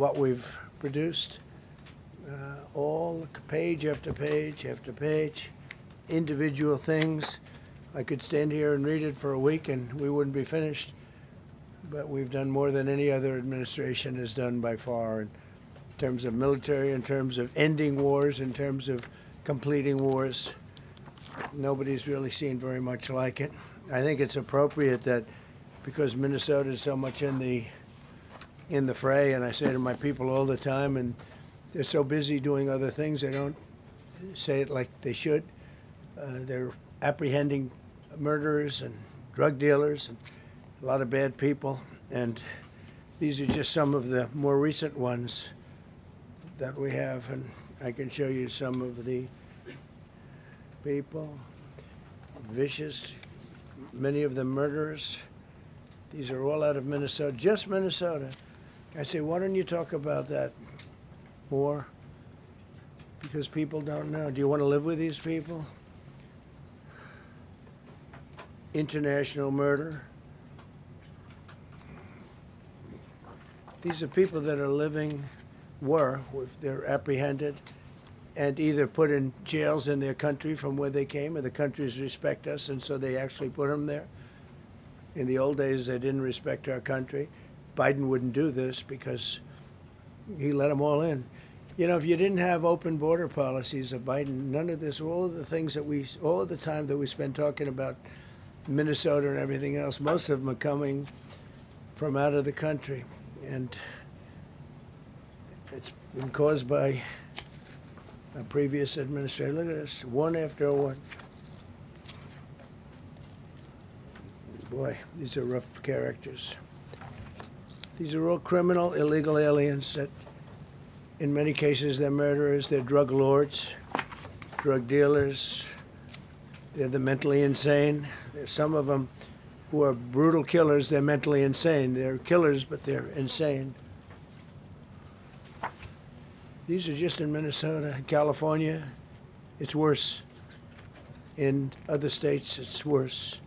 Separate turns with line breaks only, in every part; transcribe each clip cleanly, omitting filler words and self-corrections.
what we've produced. All page after page after page, individual things. I could stand here and read it for a week and we wouldn't be finished. But we've done more than any other administration has done by far in terms of military, in terms of ending wars, in terms of completing wars. Nobody's really seen very much like it. I think it's appropriate that because Minnesota is so much in the fray, and I say to my people all the time, and they're so busy doing other things, they don't say it like they should. They're apprehending murderers and drug dealers and a lot of bad people, and these are just some of the more recent ones that we have, and I can show you some of the people. Vicious, many of them murderers. These are all out of Minnesota, just Minnesota. I say, why don't you talk about that more? Because people don't know. Do you want to live with these people? International murder. These are people that are living, they're apprehended and either put in jails in their country from where they came, and the countries respect us, and so they actually put them there. In the old days, they didn't respect our country. Biden wouldn't do this because he let them all in. You know, if you didn't have open border policies of Biden, none of this, all of the things that all of the time that we spend talking about Minnesota and everything else, most of them are coming from out of the country. And it's been caused by a previous administration. Look at this, one after one. Boy, these are rough characters. These are all criminal, illegal aliens that, in many cases, they're murderers, they're drug lords, drug dealers. They're the mentally insane. There's some of them who are brutal killers, they're mentally insane. They're killers, but they're insane. These are just in Minnesota. California, it's worse. In other states, it's worse.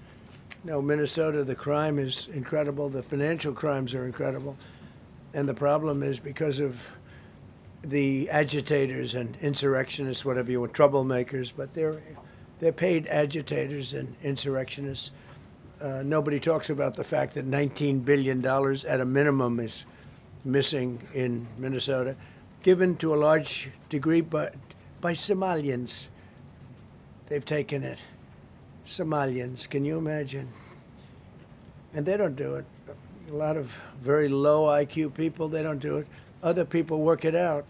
No, Minnesota, the crime is incredible. The financial crimes are incredible. And the problem is because of the agitators and insurrectionists, whatever you want, troublemakers, but they're paid agitators and insurrectionists. Nobody talks about the fact that $19 billion at a minimum is missing in Minnesota, given to a large degree by Somalians. They've taken it. Somalians, can you imagine? And they don't do it. A lot of very low IQ people, they don't do it. Other people work it out,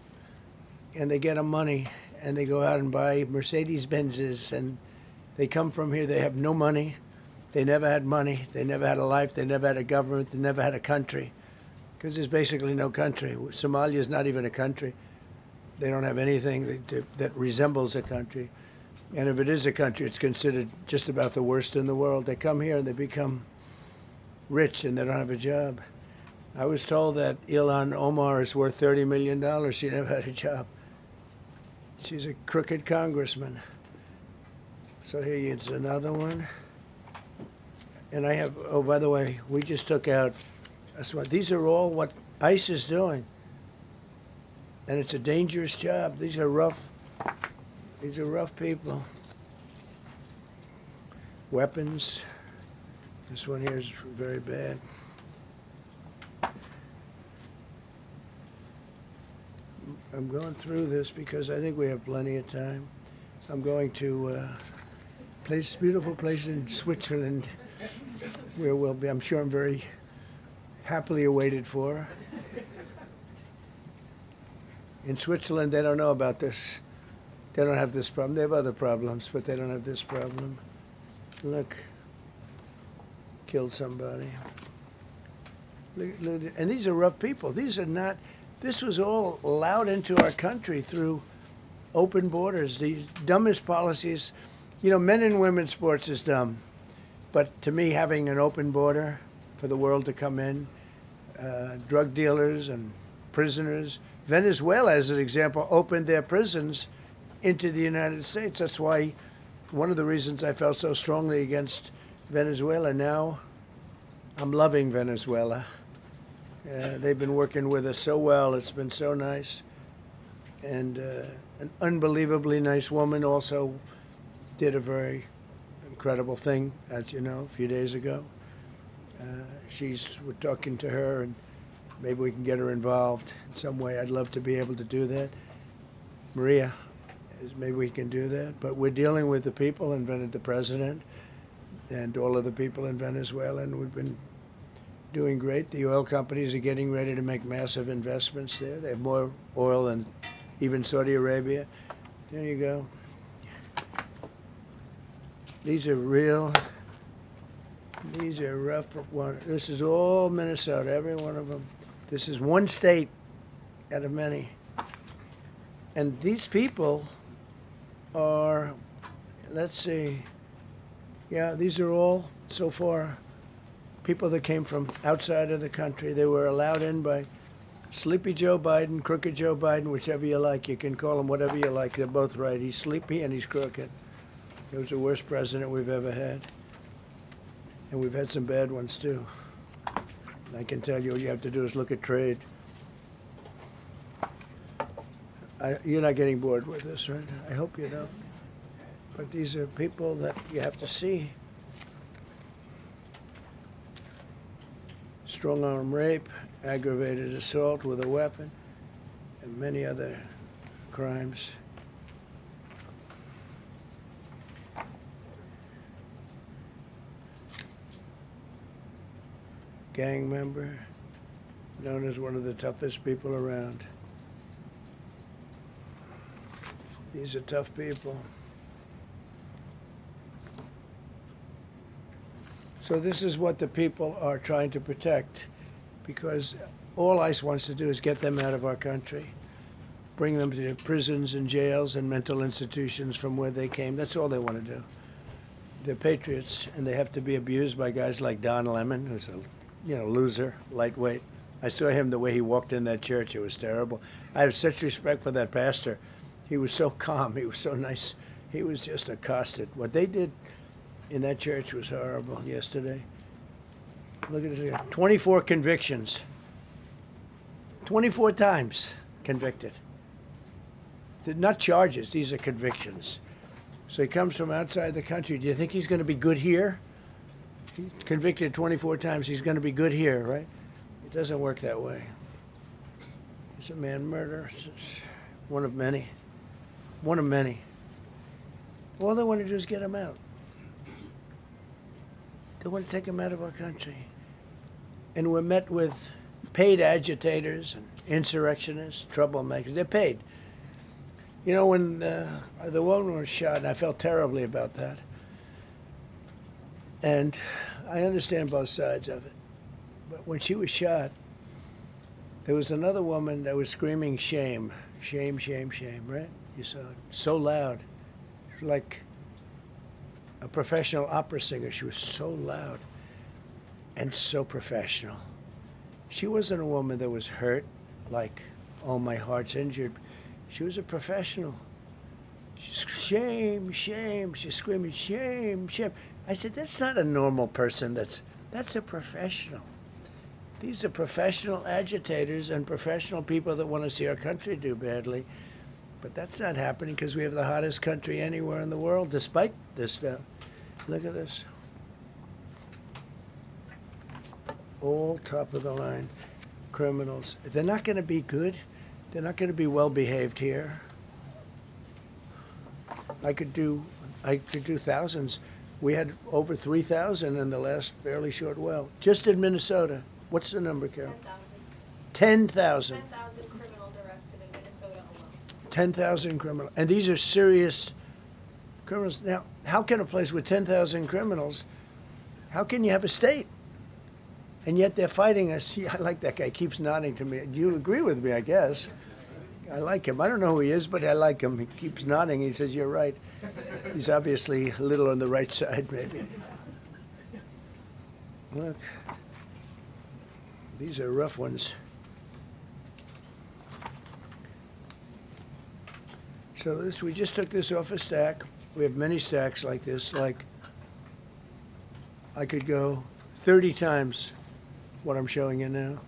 and they get them money, and they go out and buy Mercedes-Benzes, and they come from here, they have no money. They never had money. They never had a life. They never had a government. They never had a country, because there's basically no country. Somalia is not even a country. They don't have anything that resembles a country. And if it is a country, it's considered just about the worst in the world. They come here and they become rich and they don't have a job. I was told that Ilhan Omar is worth $30 million. She never had a job. She's a crooked congressman. So here's another one. And I have, oh, by the way, we just took out, these are all what ICE is doing. And it's a dangerous job. These are rough people. Weapons. This one here is very bad. I'm going through this because I think we have plenty of time. I'm going to beautiful place in Switzerland where we'll be, I'm sure I'm very happily awaited for. In Switzerland, they don't know about this. They don't have this problem. They have other problems, but they don't have this problem. Look, killed somebody. And these are rough people. These are not, this was all allowed into our country through open borders. These dumbest policies, you know, men and women's sports is dumb. But to me, having an open border for the world to come in, drug dealers and prisoners. Venezuela, as an example, opened their prisons into the United States. That's why one of the reasons I felt so strongly against Venezuela. Now I'm loving Venezuela. They've been working with us so well. It's been so nice. And an unbelievably nice woman also did a very incredible thing, as you know, a few days ago. We're talking to her, and maybe we can get her involved in some way. I'd love to be able to do that. Maria, maybe we can do that. But we're dealing with the people and the president and all of the people in Venezuela, and we've been doing great. The oil companies are getting ready to make massive investments there. They have more oil than even Saudi Arabia. There you go. These are rough ones. This is all Minnesota, every one of them. This is one state out of many. And these people are, let's see, yeah, these are all, so far, people that came from outside of the country. They were allowed in by Sleepy Joe Biden, Crooked Joe Biden, whichever you like. You can call him whatever you like. They're both right. He's sleepy and he's crooked. He was the worst president we've ever had. And we've had some bad ones, too. I can tell you, all you have to do is look at trade. You're not getting bored with this, right? I hope you don't. But these are people that you have to see. Strong-arm rape, aggravated assault with a weapon, and many other crimes. Gang member, known as one of the toughest people around. These are tough people. So this is what the people are trying to protect, because all ICE wants to do is get them out of our country, bring them to prisons and jails and mental institutions from where they came. That's all they want to do. They're patriots, and they have to be abused by guys like Don Lemon, who's a loser, lightweight. I saw him the way he walked in that church. It was terrible. I have such respect for that pastor. He was so calm. He was so nice. He was just accosted. What they did in that church was horrible yesterday. Look at it here. 24 convictions. 24 times convicted. They're not charges. These are convictions. So he comes from outside the country. Do you think he's going to be good here? He's convicted 24 times. He's going to be good here, right? It doesn't work that way. It's a man murder. It's one of many. One of many. All they want to do is get him out. They want to take him out of our country. And we're met with paid agitators and insurrectionists, troublemakers. They're paid. You know, when the woman was shot, and I felt terribly about that. And I understand both sides of it. But when she was shot, there was another woman that was screaming shame. Shame, shame, shame, right? You saw it. So loud. She was like a professional opera singer. She was so loud and so professional. She wasn't a woman that was hurt, like, oh, my heart's injured. She was a professional. She's shame, shame. She's screaming, shame, shame. I said, that's not a normal person. That's a professional. These are professional agitators and professional people that want to see our country do badly. But that's not happening because we have the hottest country anywhere in the world, despite this stuff. Look at this. All top of the line criminals. They're not going to be good. They're not going to be well behaved here. I could do thousands. We had over 3,000 in the last fairly short while. Just in Minnesota. What's the number, Carol? 10,000.
10,000 criminals arrested in Minnesota alone.
10,000 criminals. And these are serious criminals. Now, how can a place with 10,000 criminals, how can you have a state? And yet they're fighting us. Yeah, I like that guy. He keeps nodding to me. You agree with me, I guess. I like him. I don't know who he is, but I like him. He keeps nodding. He says, you're right. He's obviously a little on the right side, maybe. Look. These are rough ones. So we just took this off a stack. We have many stacks like this. Like, I could go 30 times what I'm showing you now.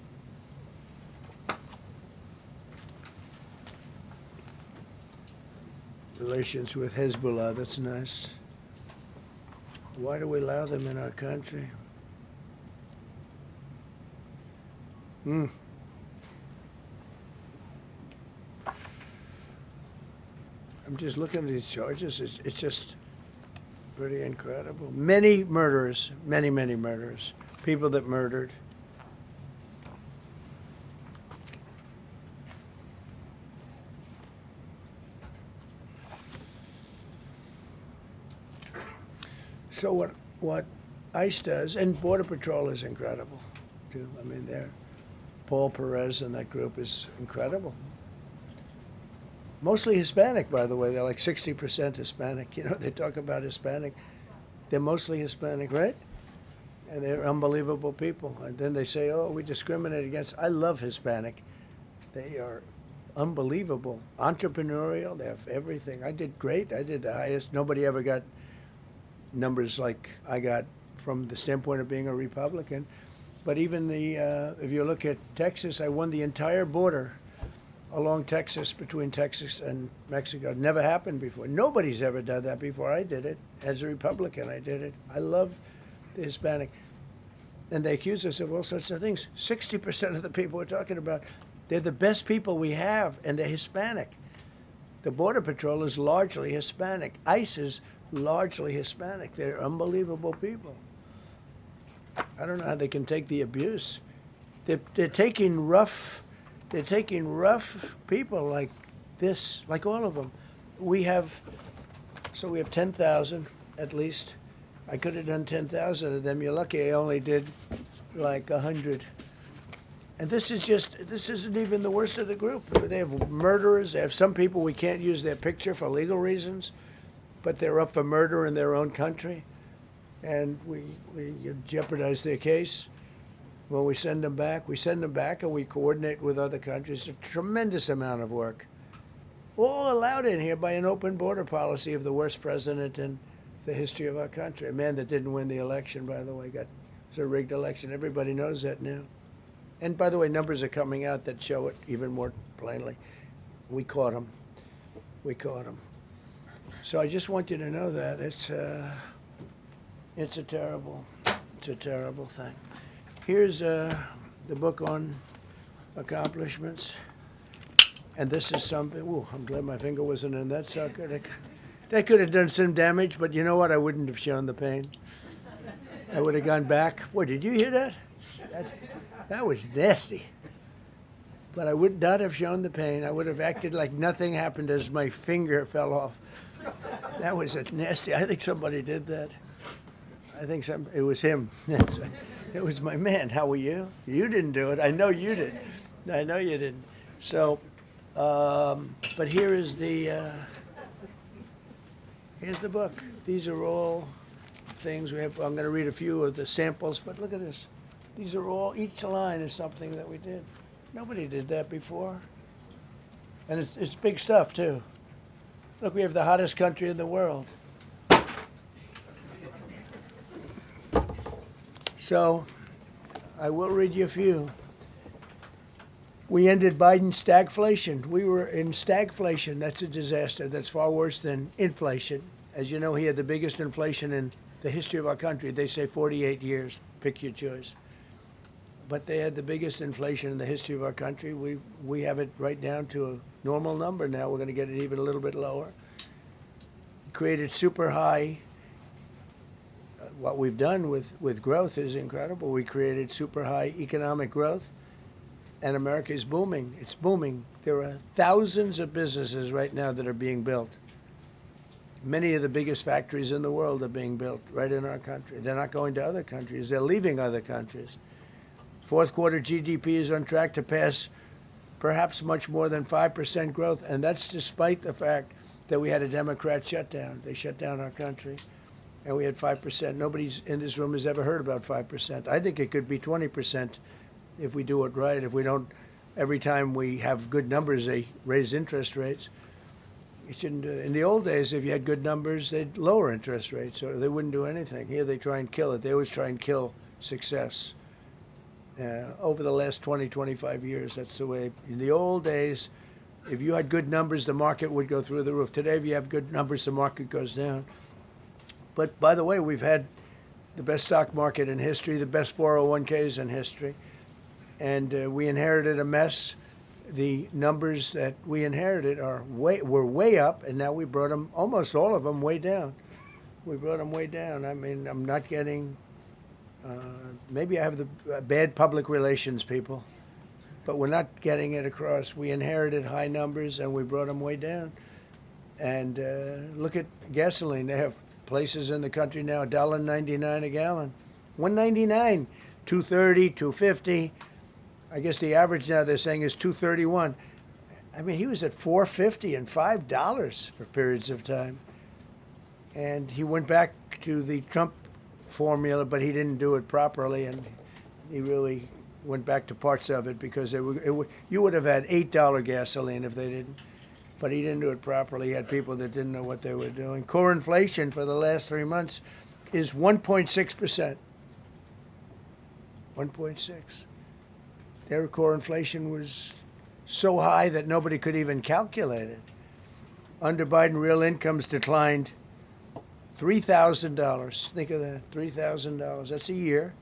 relations with Hezbollah. That's nice. Why do we allow them in our country? I'm just looking at these charges. It's just pretty incredible. Many murderers, many murderers. People that murdered. So what ICE does, and Border Patrol is incredible, too. I mean, Paul Perez and that group is incredible. Mostly Hispanic, by the way. They're like 60% Hispanic. You know, they talk about Hispanic. They're mostly Hispanic, right? And they're unbelievable people. And then they say, oh, we discriminate against. I love Hispanic. They are unbelievable. Entrepreneurial. They have everything. I did great. I did the highest. Nobody ever got numbers like I got from the standpoint of being a Republican. But even if you look at Texas, I won the entire border along Texas, between Texas and Mexico. It never happened before. Nobody's ever done that before. I did it. As a Republican, I did it. I love the Hispanic. And they accuse us of all sorts of things. 60% of the people we're talking about, they're the best people we have, and they're Hispanic. The Border Patrol is largely Hispanic. ICE is largely Hispanic. They're unbelievable people. I don't know how they can take the abuse. They're taking rough people like this, like all of them. We have 10,000 at least. I could have done 10,000 of them. You're lucky I only did like 100. And this isn't even the worst of the group. They have murderers. They have some people we can't use their picture for legal reasons, but they're up for murder in their own country. And we jeopardize their case. When we send them back and we coordinate with other countries. A tremendous amount of work. All allowed in here by an open border policy of the worst president in the history of our country. A man that didn't win the election, by the way. It was a rigged election. Everybody knows that now. And by the way, numbers are coming out that show it even more plainly. We caught him. So I just want you to know that it's a terrible thing. Here's the book on accomplishments. And this is something, I'm glad my finger wasn't in that sucker. That could have done some damage, but you know what? I wouldn't have shown the pain. I would have gone back. What, did you hear that? That was nasty. But I would not have shown the pain. I would have acted like nothing happened as my finger fell off. That was nasty. I think somebody did that. It was him. It was my man. How were you? You didn't do it. I know you did. I know you didn't. So, but here's the book. These are all things we have. I'm going to read a few of the samples, but look at this. These are all, each line is something that we did. Nobody did that before. And it's big stuff, too. Look, we have the hottest country in the world. So, I will read you a few. We ended Biden's stagflation. We were in stagflation. That's a disaster. That's far worse than inflation. As you know, he had the biggest inflation in the history of our country. They say 48 years. Pick your choice. But they had the biggest inflation in the history of our country. We have it right down to a normal number now. We're going to get it even a little bit lower. Created super high. What we've done with growth is incredible. We created super high economic growth, and America is booming. It's booming. There are thousands of businesses right now that are being built. Many of the biggest factories in the world are being built right in our country. They're not going to other countries. They're leaving other countries. Fourth quarter GDP is on track to pass perhaps much more than 5% growth, and that's despite the fact that we had a Democrat shutdown. They shut down our country, and we had 5%. Nobody in this room has ever heard about 5%. I think it could be 20% if we do it right. If we don't, every time we have good numbers, they raise interest rates. You shouldn't do it. In the old days, if you had good numbers, they'd lower interest rates, or they wouldn't do anything. Here, they try and kill it. They always try and kill success. Over the last 20, 25 years, that's the way. In the old days, If you had good numbers, the market would go through the roof. Today, if you have good numbers, the market goes down. But by the way, we've had the best stock market in history, the best 401ks in history, and we inherited a mess. The numbers that we inherited were way up, and now we brought them, almost all of them, way down. We brought them way down. I mean, I'm not getting, maybe I have the bad public relations people, but we're not getting it across. We inherited high numbers, and we brought them way down. And look at gasoline. They have places in the country now, $1.99 a gallon. $1.99, $2.30, $2.50. I guess the average now they're saying is $2.31. I mean, he was at $4.50 and $5 for periods of time. And he went back to the Trump formula, but he didn't do it properly, and he really went back to parts of it because you would have had $8 gasoline if they didn't. But he didn't do it properly. He had people that didn't know what they were doing. Core inflation for the last 3 months is 1.6%. 1.6. Their core inflation was so high that nobody could even calculate it. Under Biden, real incomes declined $3,000. Think of that, $3,000. That's a year.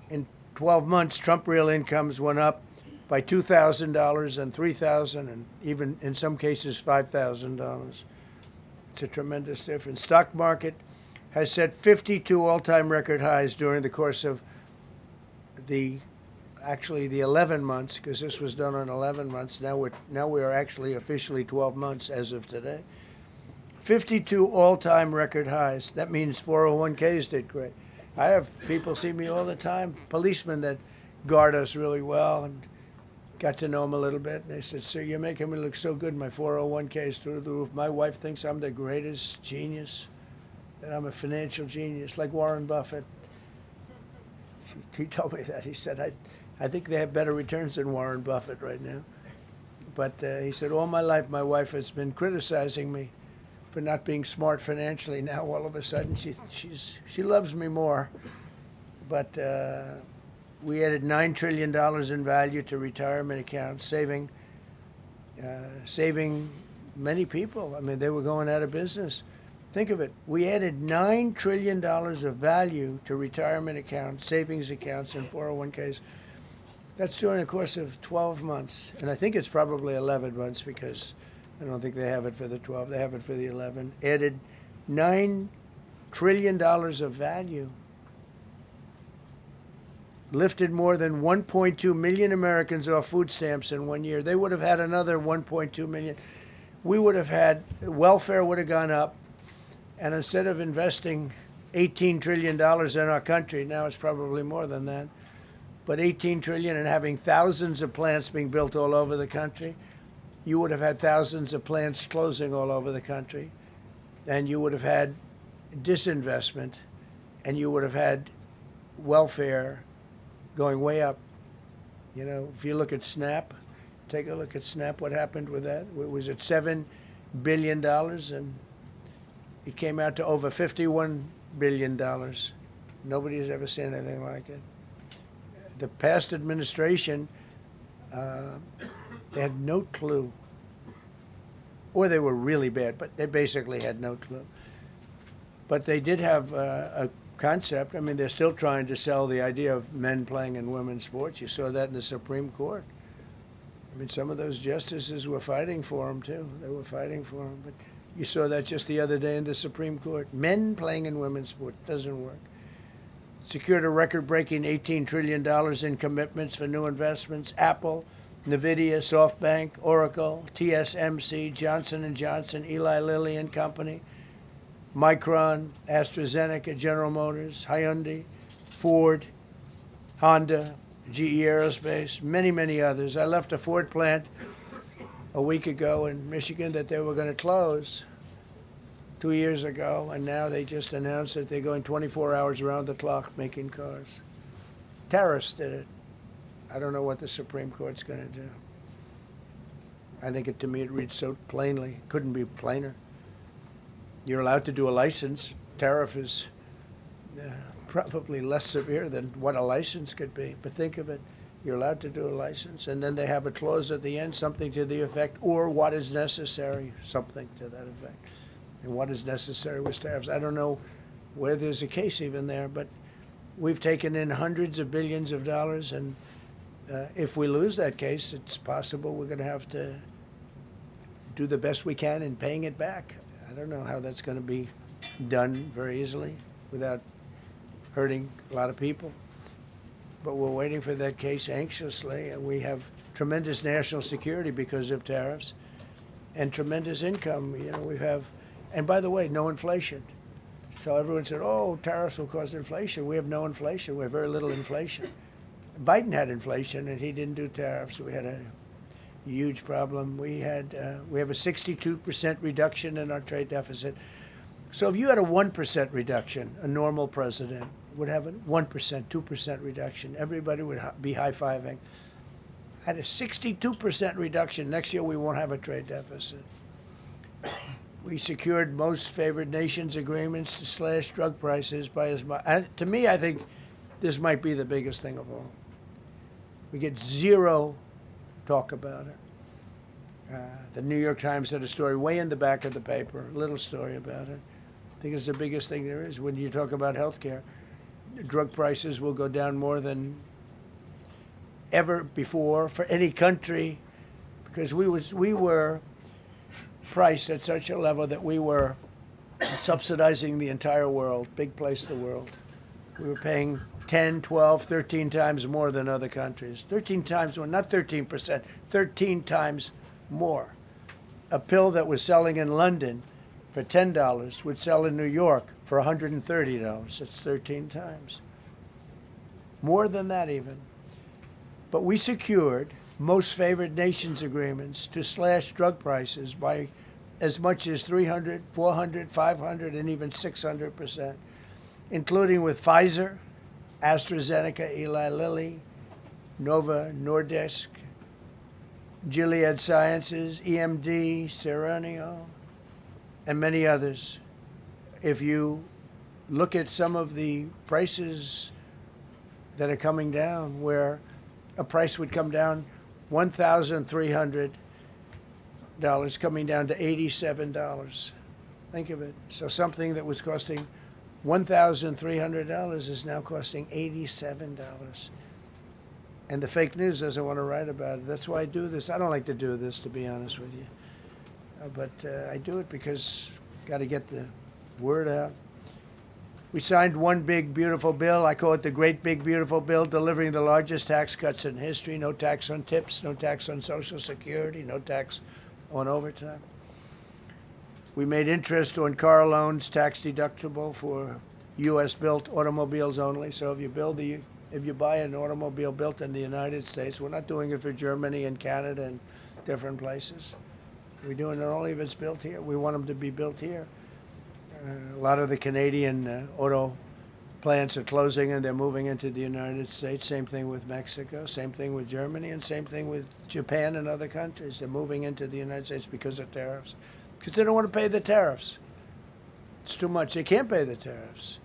In 12 months, Trump real incomes went up by $2,000 and $3,000 and even in some cases $5,000. It's a tremendous difference. Stock market has set 52 all-time record highs during the course of the 11 months, because this was done on 11 months. Now we are actually officially 12 months as of today. 52 all-time record highs. That means 401ks did great. I have people see me all the time, policemen that guard us really well, and got to know them a little bit. And they said, "Sir, you're making me look so good. My 401k is through the roof. My wife thinks I'm the greatest genius, that I'm a financial genius, like Warren Buffett." He told me that. He said, I think they have better returns than Warren Buffett right now. But he said, all my life, my wife has been criticizing me for not being smart financially. Now, all of a sudden, she loves me more. But we added $9 trillion in value to retirement accounts, saving many people. I mean, they were going out of business. Think of it. We added $9 trillion of value to retirement accounts, savings accounts, and 401ks. That's during the course of 12 months. And I think it's probably 11 months because I don't think they have it for the 12. They have it for the 11. Added $9 trillion of value. Lifted more than 1.2 million Americans off food stamps in 1 year. They would have had another 1.2 million. We would have had, welfare would have gone up. And instead of investing $18 trillion in our country, now it's probably more than that, but $18 trillion and having thousands of plants being built all over the country, you would have had thousands of plants closing all over the country. And you would have had disinvestment, and you would have had welfare going way up. You know, if you look at SNAP, take a look at SNAP, what happened with that? It was at $7 billion, and it came out to over $51 billion. Nobody has ever seen anything like it. The past administration, they had no clue. Or they were really bad, but they basically had no clue. But they did have a concept. I mean, they're still trying to sell the idea of men playing in women's sports. You saw that in the Supreme Court. I mean, some of those justices were fighting for them, too. They were fighting for them. But you saw that just the other day in the Supreme Court. Men playing in women's sports doesn't work. Secured a record-breaking $18 trillion in commitments for new investments. Apple, NVIDIA, SoftBank, Oracle, TSMC, Johnson & Johnson, Eli Lilly and Company, Micron, AstraZeneca, General Motors, Hyundai, Ford, Honda, GE Aerospace, many, many others. I left a Ford plant a week ago in Michigan that they were going to close 2 years ago, and now they just announced that they're going 24 hours around the clock making cars. Tariffs did it. I don't know what the Supreme Court's going to do. I think to me it reads so plainly. Couldn't be plainer. You're allowed to do a license. Tariff is probably less severe than what a license could be. But think of it. You're allowed to do a license, and then they have a clause at the end, something to the effect, or what is necessary, something to that effect. And what is necessary with tariffs. I don't know where there's a case even there, but we've taken in hundreds of billions of dollars, and if we lose that case, it's possible we're going to have to do the best we can in paying it back. I don't know how that's going to be done very easily without hurting a lot of people. But we're waiting for that case anxiously, and we have tremendous national security because of tariffs and tremendous income. You know, we have, and by the way, no inflation. So everyone said, oh, tariffs will cause inflation. We have no inflation. We have very little inflation. Biden had inflation, and he didn't do tariffs. We had a huge problem. We have a 62% reduction in our trade deficit. So if you had a 1% reduction, a normal president would have a 1%, 2% reduction. Everybody would be high-fiving. At a 62% reduction, next year we won't have a trade deficit. We secured most favored nations agreements to slash drug prices by as much. To me, I think this might be the biggest thing of all. We get zero talk about it. The New York Times had a story way in the back of the paper, a little story about it. I think it's the biggest thing there is. When you talk about health care, drug prices will go down more than ever before for any country, because we were priced at such a level that we were subsidizing the entire world, big place in the world. We were paying 10, 12, 13 times more than other countries. 13 times more, not 13%, 13 times more. A pill that was selling in London for $10 would sell in New York for $130. That's 13 times. More than that even. But we secured most favored nations agreements to slash drug prices by as much as 300, 400, 500, and even 600%, including with Pfizer, AstraZeneca, Eli Lilly, Nova Nordisk, Gilead Sciences, EMD, Serenio, and many others. If you look at some of the prices that are coming down, where a price would come down $1,300 coming down to $87. Think of it. So something that was costing $1,300 is now costing $87. And the fake news doesn't want to write about it. That's why I do this. I don't like to do this, to be honest with you. But I do it because got to get the word out. We signed one big, beautiful bill. I call it the Great Big Beautiful Bill, delivering the largest tax cuts in history. No tax on tips, no tax on Social Security, no tax on overtime. We made interest on car loans tax deductible for U.S.-built automobiles only. So if you buy an automobile built in the United States, we're not doing it for Germany and Canada and different places. We're doing it only if it's built here. We want them to be built here. A lot of the Canadian auto plants are closing and they're moving into the United States. Same thing with Mexico, same thing with Germany, and same thing with Japan and other countries. They're moving into the United States because of tariffs. Because they don't want to pay the tariffs. It's too much. They can't pay the tariffs.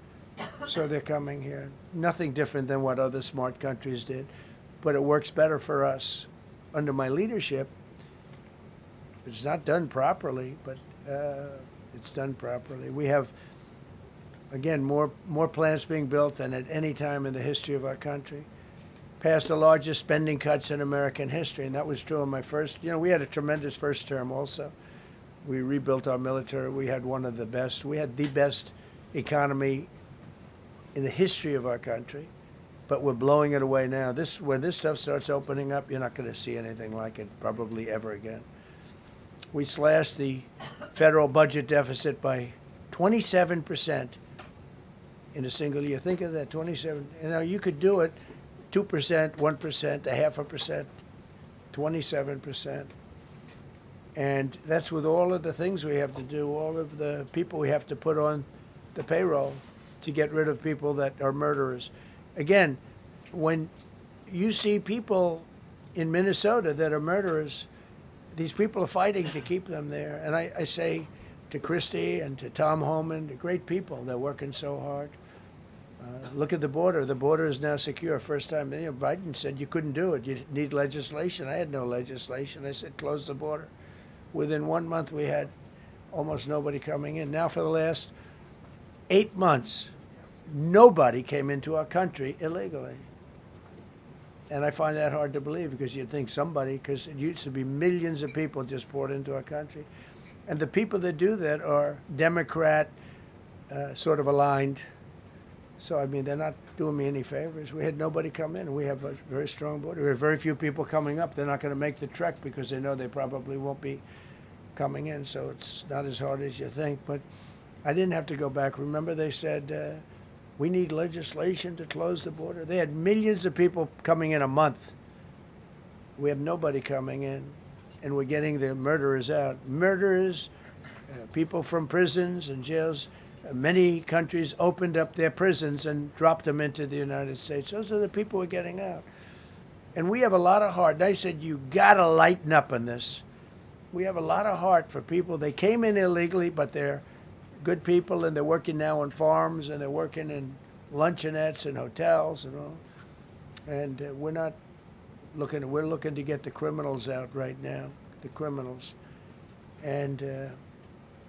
So they're coming here. Nothing different than what other smart countries did. But it works better for us. Under my leadership, it's not done properly, but it's done properly. We have, again, more plants being built than at any time in the history of our country. Passed the largest spending cuts in American history, and that was true in my first. We had a tremendous first term also. We rebuilt our military. We had one of the best. We had the best economy in the history of our country, but we're blowing it away now. When this stuff starts opening up, you're not going to see anything like it probably ever again. We slashed the federal budget deficit by 27% in a single year. Think of that, 27. You could do it 2%, 1%, 0.5%, 27%. And that's with all of the things we have to do, all of the people we have to put on the payroll to get rid of people that are murderers. Again, when you see people in Minnesota that are murderers, these people are fighting to keep them there. And I say to Christie and to Tom Homan, the great people, they're working so hard. Look at the border. The border is now secure. First time, Biden said you couldn't do it. You need legislation. I had no legislation. I said close the border. Within 1 month, we had almost nobody coming in. Now, for the last 8 months, nobody came into our country illegally. And I find that hard to believe because you'd think somebody, because it used to be millions of people just poured into our country. And the people that do that are Democrat, sort of aligned. So, I mean, they're not doing me any favors. We had nobody come in. We have a very strong border. We have very few people coming up. They're not going to make the trek because they know they probably won't be coming in. So it's not as hard as you think. But I didn't have to go back. Remember, they said, we need legislation to close the border. They had millions of people coming in a month. We have nobody coming in. And we're getting the murderers out. Murderers, people from prisons and jails. Many countries opened up their prisons and dropped them into the United States. Those are the people we're getting out. And we have a lot of heart. And I said, you got to lighten up on this. We have a lot of heart for people. They came in illegally, but they're good people, and they're working now on farms, and they're working in luncheonettes and hotels and all. And we're looking to get the criminals out right now, the criminals. And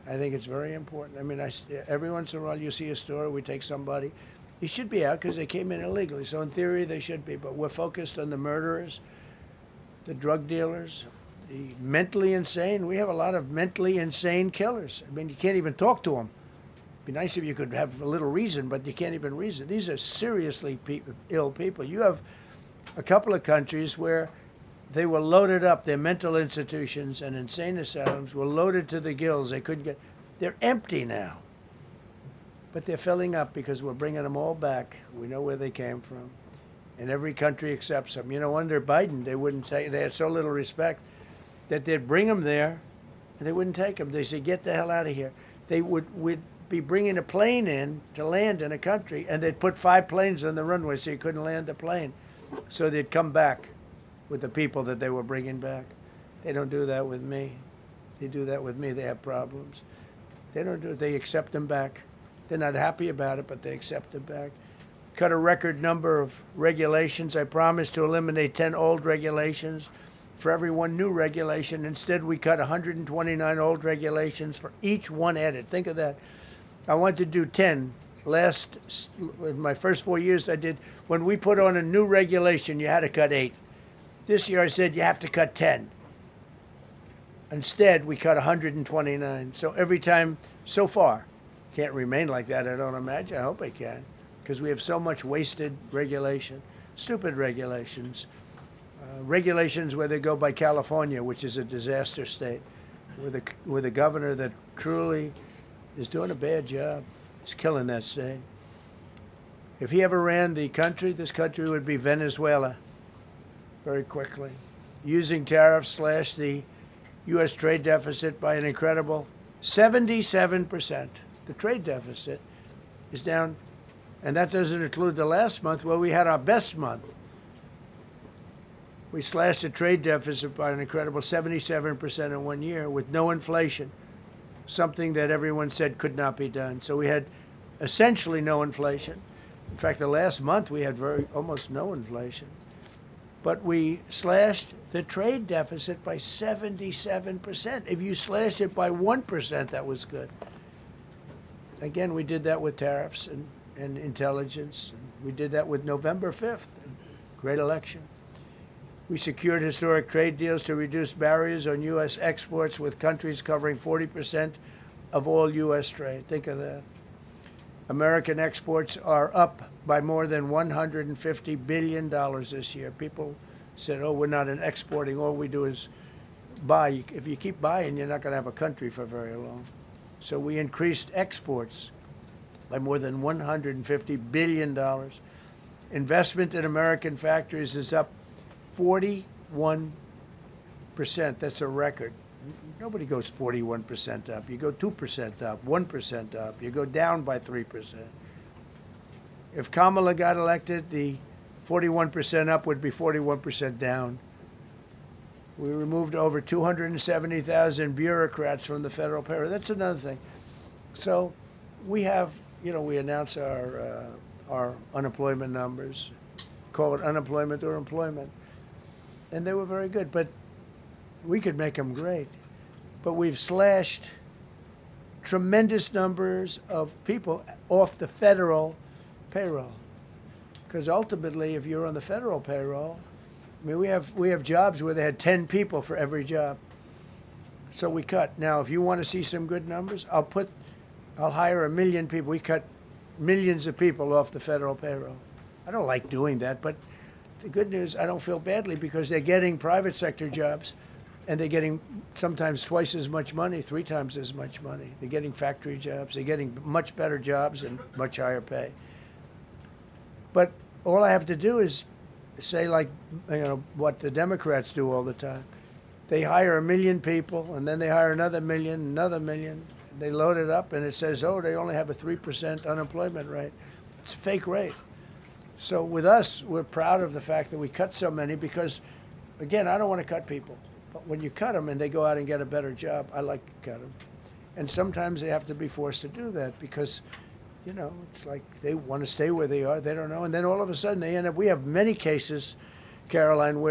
I think it's very important. I mean, every once in a while you see a story, we take somebody. He should be out because they came in illegally. So in theory, they should be. But we're focused on the murderers, the drug dealers, the mentally insane. We have a lot of mentally insane killers. I mean, you can't even talk to them. It'd be nice if you could have a little reason, but you can't even reason. These are seriously ill people. You have a couple of countries where they were loaded up. Their mental institutions and insane asylums were loaded to the gills. They couldn't get. They're empty now. But they're filling up because we're bringing them all back. We know where they came from. And every country accepts them. You know, under Biden, they wouldn't take. They had so little respect that they'd bring them there, and they wouldn't take them. They said, get the hell out of here. They would be bringing a plane in to land in a country, and they'd put 5 planes on the runway so you couldn't land the plane. So they'd come back with the people that they were bringing back. They don't do that with me. They do that with me, they have problems. They don't do it. They accept them back. They're not happy about it, but they accept them back. Cut a record number of regulations. I promised to eliminate 10 old regulations for every one new regulation. Instead, we cut 129 old regulations for each one added. Think of that. I want to do 10. In my first 4 years, I did. When we put on a new regulation, you had to cut 8. This year, I said you have to cut 10. Instead, we cut 129. So every time, so far, can't remain like that, I don't imagine. I hope I can, because we have so much wasted regulation, stupid regulations. Regulations where they go by California, which is a disaster state, with a governor that truly is doing a bad job. He's killing that state. If he ever ran the country, this country would be Venezuela very quickly. Using tariffs slashed the U.S. trade deficit by an incredible 77%. The trade deficit is down, and that doesn't include the last month where we had our best month. We slashed the trade deficit by an incredible 77% in 1 year with no inflation, something that everyone said could not be done. So we had essentially no inflation. In fact, the last month we had almost no inflation. But we slashed the trade deficit by 77%. If you slashed it by 1%, that was good. Again, we did that with tariffs and intelligence. We did that with November 5th, great election. We secured historic trade deals to reduce barriers on U.S. exports with countries covering 40% of all U.S. trade. Think of that. American exports are up by more than $150 billion this year. People said, oh, we're not exporting. All we do is buy. If you keep buying, you're not going to have a country for very long. So we increased exports by more than $150 billion. Investment in American factories is up 41%. That's a record. Nobody goes 41% up. You go 2% up, 1% up. You go down by 3%. If Kamala got elected, the 41% up would be 41% down. We removed over 270,000 bureaucrats from the federal payroll. That's another thing. So we have, we announce our our unemployment numbers, call it unemployment or employment. And they were very good, but we could make them great. But we've slashed tremendous numbers of people off the federal payroll. Because ultimately, if you're on the federal payroll, I mean, we have jobs where they had 10 people for every job. So we cut. Now, if you want to see some good numbers, I'll hire 1 million people. We cut millions of people off the federal payroll. I don't like doing that, but the good news, I don't feel badly because they're getting private sector jobs and they're getting sometimes twice as much money, 3 times as much money. They're getting factory jobs. They're getting much better jobs and much higher pay. But all I have to do is say, like, what the Democrats do all the time. They hire 1 million people, and then they hire another million. They load it up, and it says, oh, they only have a 3% unemployment rate. It's a fake rate. So with us, we're proud of the fact that we cut so many because, again, I don't want to cut people. But when you cut them and they go out and get a better job, I like to cut them. And sometimes they have to be forced to do that because, it's like they want to stay where they are. They don't know. And then all of a sudden they end up, we have many cases, Karoline,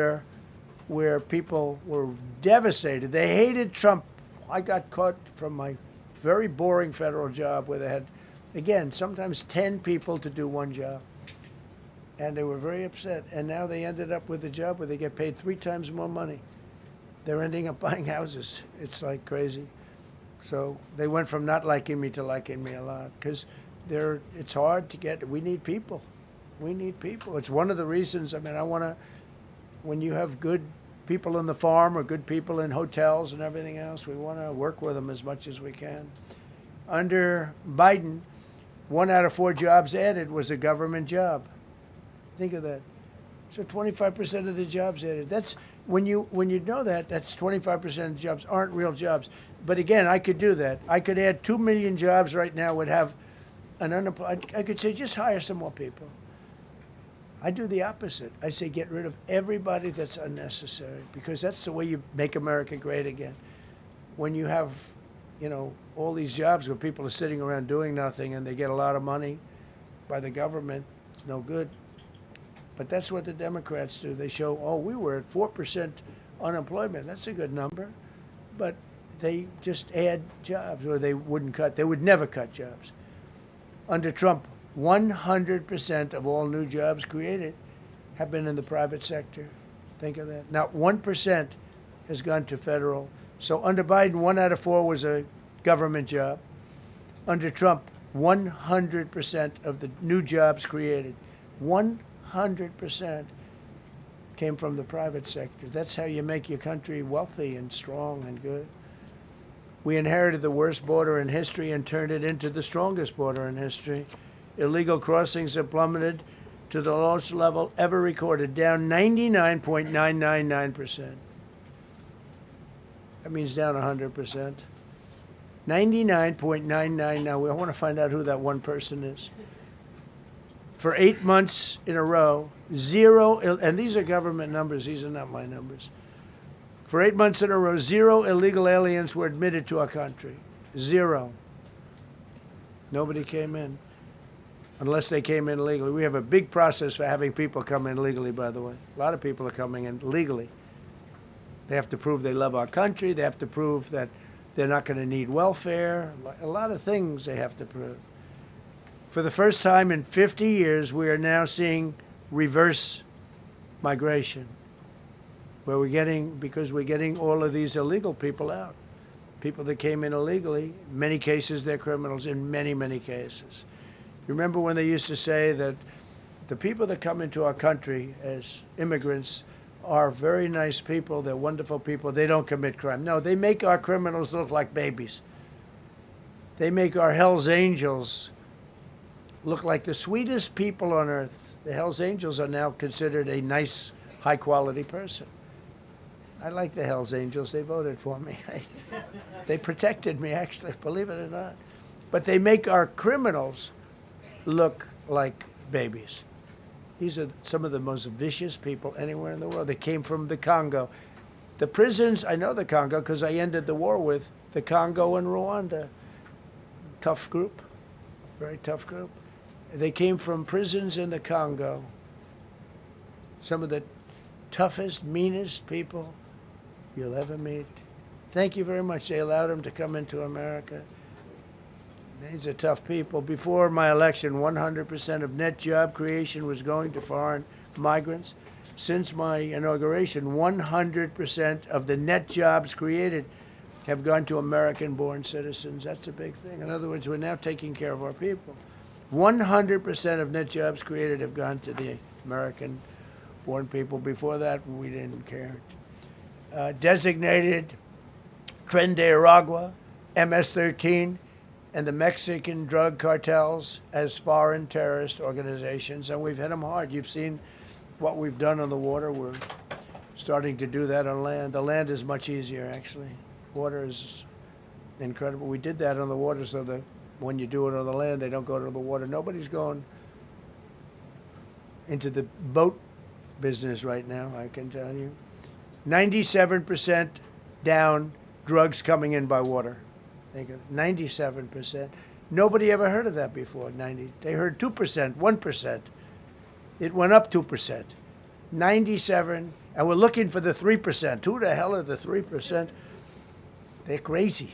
where people were devastated. They hated Trump. I got caught from my very boring federal job where they had, again, sometimes 10 people to do one job. And they were very upset. And now they ended up with a job where they get paid 3 times more money. They're ending up buying houses. It's like crazy. So they went from not liking me to liking me a lot because it's hard to get. We need people. We need people. It's one of the reasons. I mean, when you have good people on the farm or good people in hotels and everything else, we want to work with them as much as we can. Under Biden, 1 out of 4 jobs added was a government job. Think of that. So 25% of the jobs added. That's when you know that, that's 25% of the jobs aren't real jobs. But again, I could do that. I could add 2 million jobs right now, would have an unemployed. I could say just hire some more people. I do the opposite. I say get rid of everybody that's unnecessary because that's the way you make America great again. When you have, all these jobs where people are sitting around doing nothing and they get a lot of money by the government, it's no good. But that's what the Democrats do. They show, we were at 4% unemployment. That's a good number. But they just add jobs, or they wouldn't cut. They would never cut jobs. Under Trump, 100% of all new jobs created have been in the private sector. Think of that. Not 1% has gone to federal. So under Biden, 1 out of 4 was a government job. Under Trump, 100% of the new jobs created, 100% came from the private sector. That's how you make your country wealthy and strong and good. We inherited the worst border in history and turned it into the strongest border in history. Illegal crossings have plummeted to the lowest level ever recorded, down 99.999%. That means down 100%. 99.99. Now, I want to find out who that one person is. For 8 months in a row, 0, and these are government numbers, these are not my numbers. For 8 months in a row, 0 illegal aliens were admitted to our country. 0. Nobody came in, unless they came in legally. We have a big process for having people come in legally, by the way. A lot of people are coming in legally. They have to prove they love our country. They have to prove that they're not going to need welfare. A lot of things they have to prove. For the first time in 50 years, we are now seeing reverse migration, where because we're getting all of these illegal people out. People that came in illegally, in many cases they're criminals, in many, many cases. Remember when they used to say that the people that come into our country as immigrants are very nice people, they're wonderful people, they don't commit crime. No, they make our criminals look like babies. They make our Hell's Angels look like the sweetest people on earth. The Hell's Angels are now considered a nice, high-quality person. I like the Hell's Angels. They voted for me. They protected me, actually, believe it or not. But they make our criminals look like babies. These are some of the most vicious people anywhere in the world. They came from the Congo. The prisons, I know the Congo because I ended the war with the Congo and Rwanda. Tough group, very tough group. They came from prisons in the Congo. Some of the toughest, meanest people you'll ever meet. Thank you very much. They allowed them to come into America. These are tough people. Before my election, 100% of net job creation was going to foreign migrants. Since my inauguration, 100% of the net jobs created have gone to American-born citizens. That's a big thing. In other words, we're now taking care of our people. 100% of net jobs created have gone to the American-born people. Before that, we didn't care. Designated Tren de Aragua, MS-13, and the Mexican drug cartels as foreign terrorist organizations, and we've hit them hard. You've seen what we've done on the water. We're starting to do that on land. The land is much easier, actually. Water is incredible. We did that on the water so that when you do it on the land, they don't go to the water. Nobody's going into the boat business right now, I can tell you. 97% down drugs coming in by water. Think of 97%. Nobody ever heard of that before. They heard 2%, 1%. It went up 2%. 97, and we're looking for the 3%. Who the hell are the 3%? They're crazy.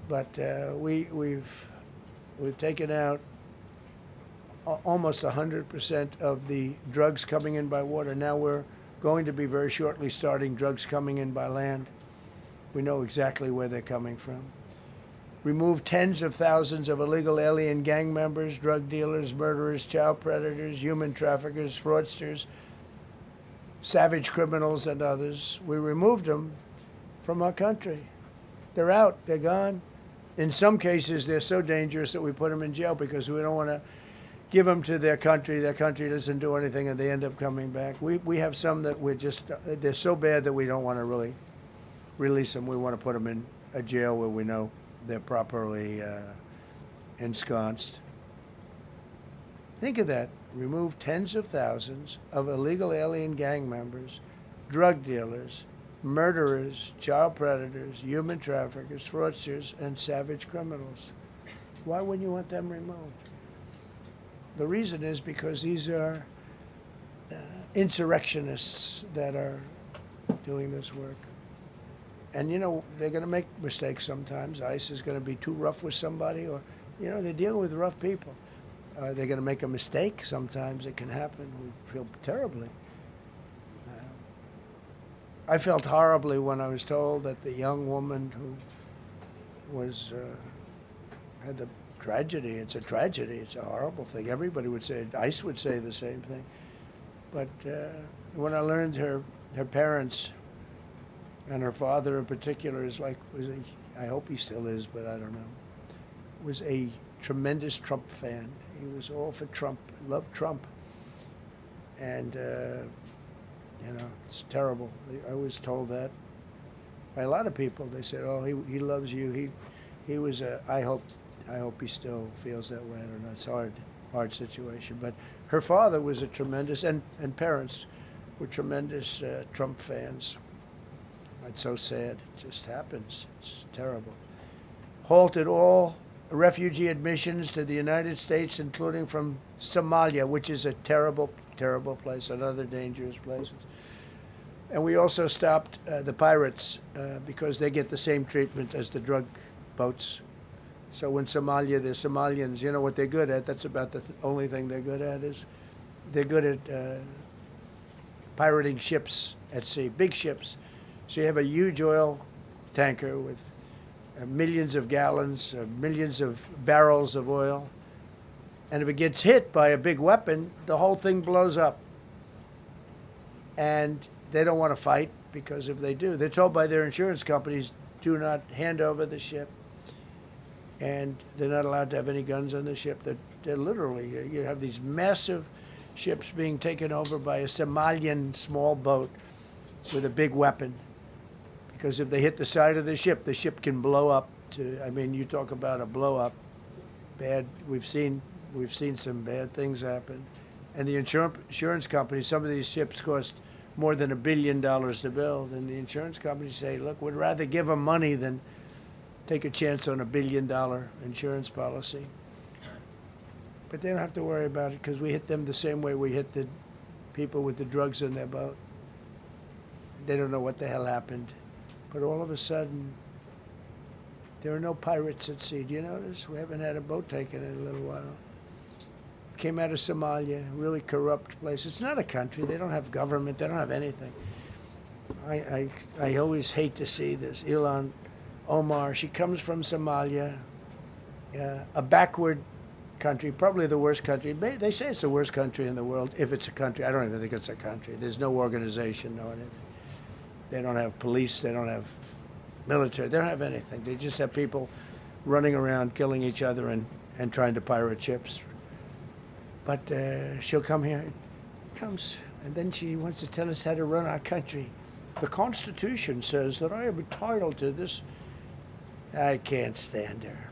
But we've taken out almost 100% of the drugs coming in by water. Now we're going to be very shortly starting drugs coming in by land. We know exactly where they're coming from. Removed tens of thousands of illegal alien gang members, drug dealers, murderers, child predators, human traffickers, fraudsters, savage criminals, and others. We removed them from our country. They're out. They're gone. In some cases, they're so dangerous that we put them in jail because we don't want to give them to their country. Their country doesn't do anything, and they end up coming back. We have some that they're so bad that we don't want to really release them. We want to put them in a jail where we know they're properly ensconced. Think of that. Remove tens of thousands of illegal alien gang members, drug dealers, murderers, child predators, human traffickers, fraudsters, and savage criminals. Why wouldn't you want them removed? The reason is because these are insurrectionists that are doing this work. And, you know, they're going to make mistakes sometimes. ICE is going to be too rough with somebody, or, you know, they're dealing with rough people. They're going to make a mistake sometimes. It can happen. We feel terribly. I felt horribly when I was told that the young woman who was had the tragedy. It's a tragedy. It's a horrible thing. Everybody would say, ICE would say the same thing. But when I learned her parents, and her father in particular I hope he still is, but I don't know, was a tremendous Trump fan. He was all for Trump, loved Trump. And, you know, it's terrible. I was told that by a lot of people. They said, oh, he loves you. He was I hope he still feels that way. I don't know. It's a hard situation. But her father was a tremendous, and parents were tremendous Trump fans. It's so sad. It just happens. It's terrible. Halted all refugee admissions to the United States, including from Somalia, which is a terrible, terrible place, another dangerous place. And we also stopped the pirates because they get the same treatment as the drug boats. So in Somalia, the Somalians, you know what they're good at? That's about the only thing they're good at is they're good at pirating ships at sea, big ships. So you have a huge oil tanker with millions of gallons, millions of barrels of oil. And if it gets hit by a big weapon, the whole thing blows up. And they don't want to fight because if they do, they're told by their insurance companies, do not hand over the ship. And they're not allowed to have any guns on the ship. They're literally, you have these massive ships being taken over by a Somalian small boat with a big weapon. Because if they hit the side of the ship can blow up. I mean, you talk about a blow up. Bad. We've seen some bad things happen. And the insurance companies, some of these ships cost more than $1 billion to build. And the insurance companies say, look, we'd rather give them money than take a chance on $1 billion insurance policy. But they don't have to worry about it because we hit them the same way we hit the people with the drugs in their boat. They don't know what the hell happened. But all of a sudden, there are no pirates at sea. Do you notice? We haven't had a boat taken in a little while. Came out of Somalia, really corrupt place. It's not a country. They don't have government. They don't have anything. I always hate to see this. Ilan Omar, she comes from Somalia, a backward country, probably the worst country. They say it's the worst country in the world, if it's a country. I don't even think it's a country. There's no organization, no anything. They don't have police. They don't have military. They don't have anything. They just have people running around killing each other and trying to pirate ships. But she'll come here, comes, and then she wants to tell us how to run our country. The Constitution says that I am entitled to this. I can't stand her.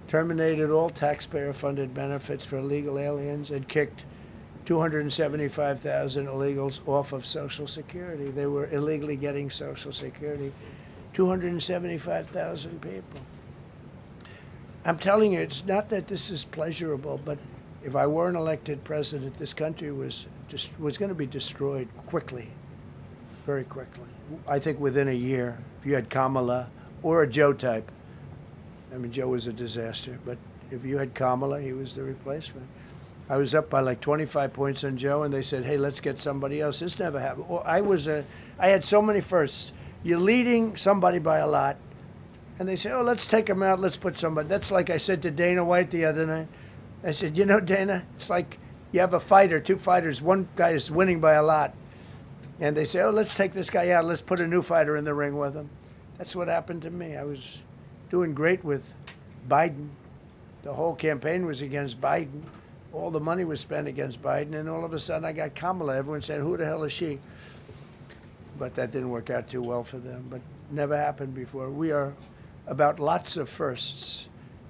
Terminated all taxpayer-funded benefits for illegal aliens and kicked 275,000 illegals off of Social Security. They were illegally getting Social Security. 275,000 people. I'm telling you, it's not that this is pleasurable, but if I were an elected president, this country was going to be destroyed quickly, very quickly. I think within a year, if you had Kamala or a Joe type. I mean, Joe was a disaster, but if you had Kamala, he was the replacement. I was up by like 25 points on Joe, and they said, hey, let's get somebody else. This never happened. Well, I had so many firsts. You're leading somebody by a lot, and they say, oh, let's take him out, let's put somebody. That's like I said to Dana White the other night. I said, you know, Dana, it's like you have a fighter, two fighters, one guy is winning by a lot. And they say, oh, let's take this guy out, let's put a new fighter in the ring with him. That's what happened to me. I was doing great with Biden. The whole campaign was against Biden. All the money was spent against Biden, and all of a sudden I got Kamala. Everyone said, who the hell is she? But that didn't work out too well for them, but never happened before. We are about lots of firsts.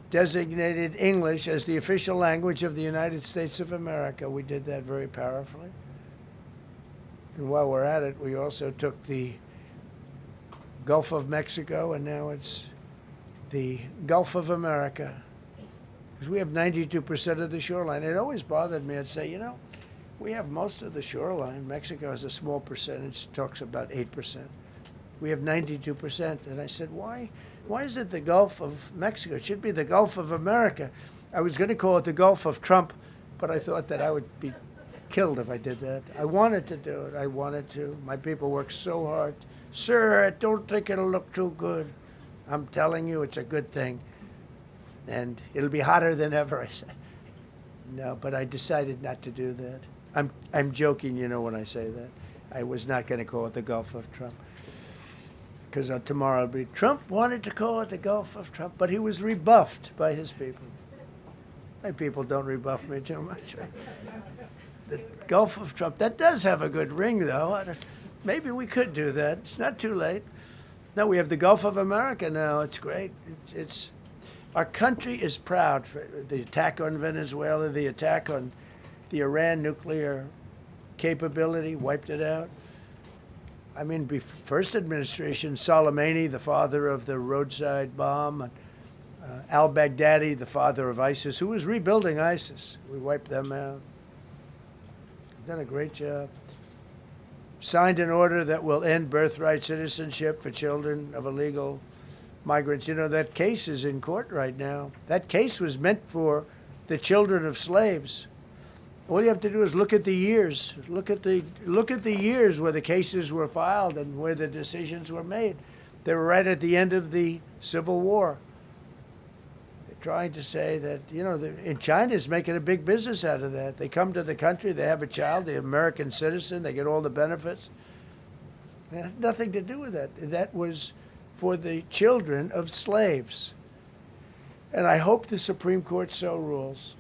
Designated English as the official language of the United States of America. We did that very powerfully. And while we're at it, we also took the Gulf of Mexico, and now it's the Gulf of America. Because we have 92% of the shoreline. It always bothered me. I'd say, you know, we have most of the shoreline. Mexico has a small percentage, talks about 8%. We have 92%. And I said, why is it the Gulf of Mexico? It should be the Gulf of America. I was going to call it the Gulf of Trump, but I thought that I would be killed if I did that. I wanted to do it. I wanted to. My people work so hard. Sir, I don't think it'll look too good. I'm telling you, it's a good thing. And it'll be hotter than ever, I said. No, but I decided not to do that. I'm joking, you know, when I say that. I was not going to call it the Gulf of Trump. Because tomorrow it'll be, Trump wanted to call it the Gulf of Trump, but he was rebuffed by his people. My people don't rebuff me too much. The Gulf of Trump, that does have a good ring, though. Maybe we could do that. It's not too late. No, we have the Gulf of America now. It's great. Our country is proud for the attack on Venezuela, the attack on the Iran nuclear capability, wiped it out. I mean, first administration, Soleimani, the father of the roadside bomb, al-Baghdadi, the father of ISIS, who was rebuilding ISIS. We wiped them out. Done a great job. Signed an order that will end birthright citizenship for children of illegal migrants. You know, that case is in court right now. That case was meant for the children of slaves. All you have to do is look at the years. Look at the years where the cases were filed and where the decisions were made. They were right at the end of the Civil War. They're trying to say that, you know, in China's making a big business out of that. They come to the country, they have a child, the American citizen, they get all the benefits. It had nothing to do with that. That was for the children of slaves. And I hope the Supreme Court so rules.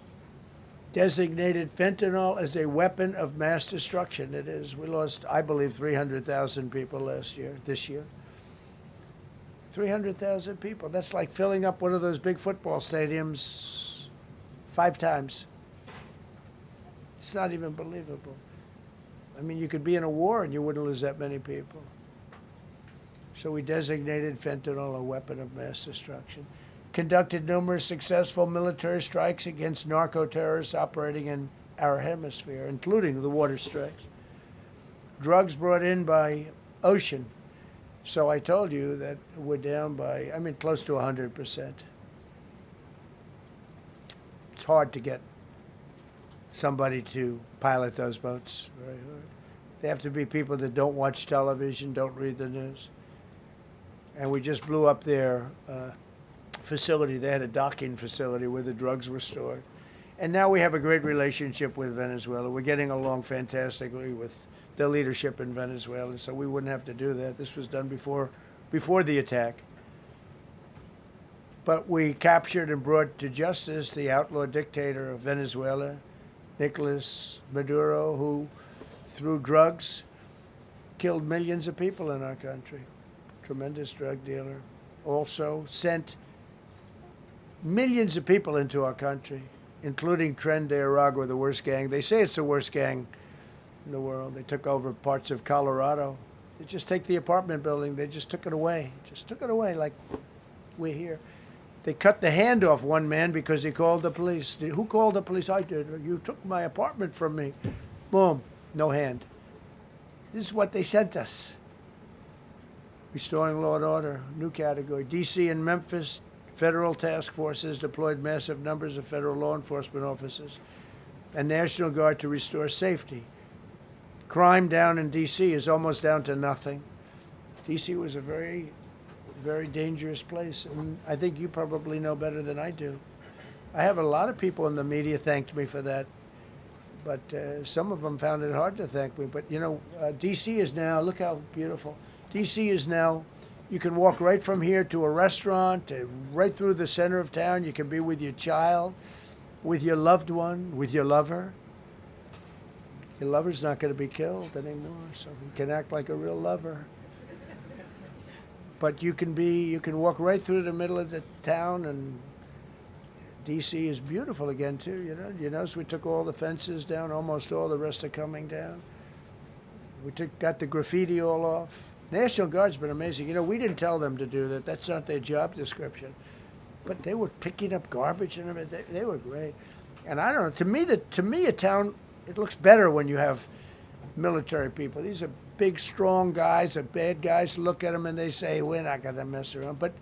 Designated fentanyl as a weapon of mass destruction. It is. We lost, I believe, 300,000 people this year. 300,000 people. That's like filling up one of those big football stadiums 5 times. It's not even believable. I mean, you could be in a war and you wouldn't lose that many people. So we designated fentanyl a weapon of mass destruction. conducted numerous successful military strikes against narco-terrorists operating in our hemisphere, including the water strikes. Drugs brought in by ocean. So I told you that we're down by, close to 100%. It's hard to get somebody to pilot those boats. Very hard. They have to be people that don't watch television, don't read the news. And we just blew up their facility. They had a docking facility where the drugs were stored. And now we have a great relationship with Venezuela. We're getting along fantastically with the leadership in Venezuela, so we wouldn't have to do that. This was done before the attack. But we captured and brought to justice the outlaw dictator of Venezuela, Nicolas Maduro, who, through drugs, killed millions of people in our country. Tremendous drug dealer. Also sent millions of people into our country, including Tren de Aragua, the worst gang. They say it's the worst gang in the world. They took over parts of Colorado. They just take the apartment building. They just took it away. Just took it away like we're here. They cut the hand off one man because he called the police. Who called the police? I did. You took my apartment from me. Boom. No hand. This is what they sent us. Restoring law and order, new category. D.C. and Memphis, federal task forces deployed massive numbers of federal law enforcement officers and National Guard to restore safety. Crime down in D.C. is almost down to nothing. D.C. was a very, very dangerous place, and I think you probably know better than I do. I have a lot of people in the media thanked me for that, but some of them found it hard to thank me. But, D.C. is now, look how beautiful. D.C. is now, you can walk right from here to a restaurant, right through the center of town. You can be with your child, with your loved one, with your lover. Your lover's not going to be killed anymore, so you can act like a real lover. But you can walk right through the middle of the town, and D.C. is beautiful again, too, You notice we took all the fences down, almost all, the rest are coming down. We got the graffiti all off. National Guard's been amazing. We didn't tell them to do that. That's not their job description. But they were picking up garbage and everything. They were great. And I don't know, to me, a town, it looks better when you have military people. These are big, strong guys, are bad guys. Look at them and they say, we're not going to mess around. But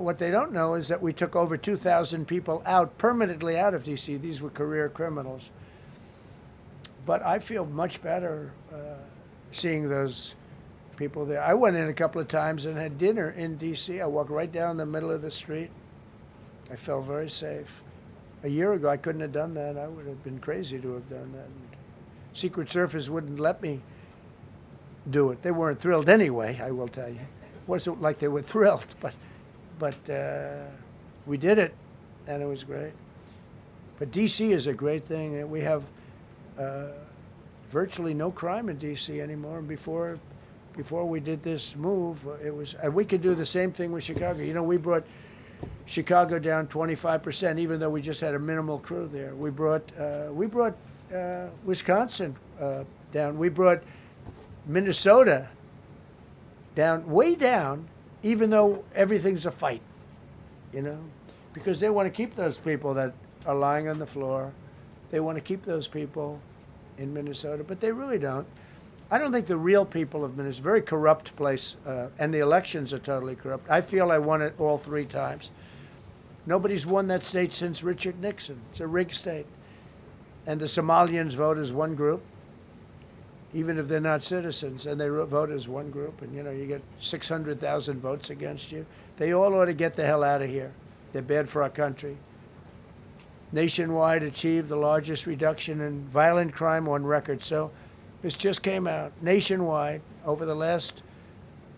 what they don't know is that we took over 2,000 people permanently out of D.C. These were career criminals. But I feel much better seeing those people there. I went in a couple of times and had dinner in D.C. I walked right down the middle of the street. I felt very safe. A year ago, I couldn't have done that. I would have been crazy to have done that. Secret Service wouldn't let me do it. They weren't thrilled anyway, I will tell you. It wasn't like they were thrilled, but we did it, and it was great. But D.C. is a great thing. We have virtually no crime in D.C. anymore. And before we did this move, and we could do the same thing with Chicago. We brought Chicago down 25%, even though we just had a minimal crew there. We brought Wisconsin down. We brought Minnesota down, way down, even though everything's a fight, because they want to keep those people that are lying on the floor. They want to keep those people in Minnesota, but they really don't. I don't think the real people of Minnesota, it's a very corrupt place, and the elections are totally corrupt. I feel I won it all 3 times. Nobody's won that state since Richard Nixon. It's a rigged state. And the Somalians vote as one group, even if they're not citizens, and they vote as one group, and you get 600,000 votes against you. They all ought to get the hell out of here. They're bad for our country. Nationwide achieved the largest reduction in violent crime on record. So this just came out. Nationwide, over the last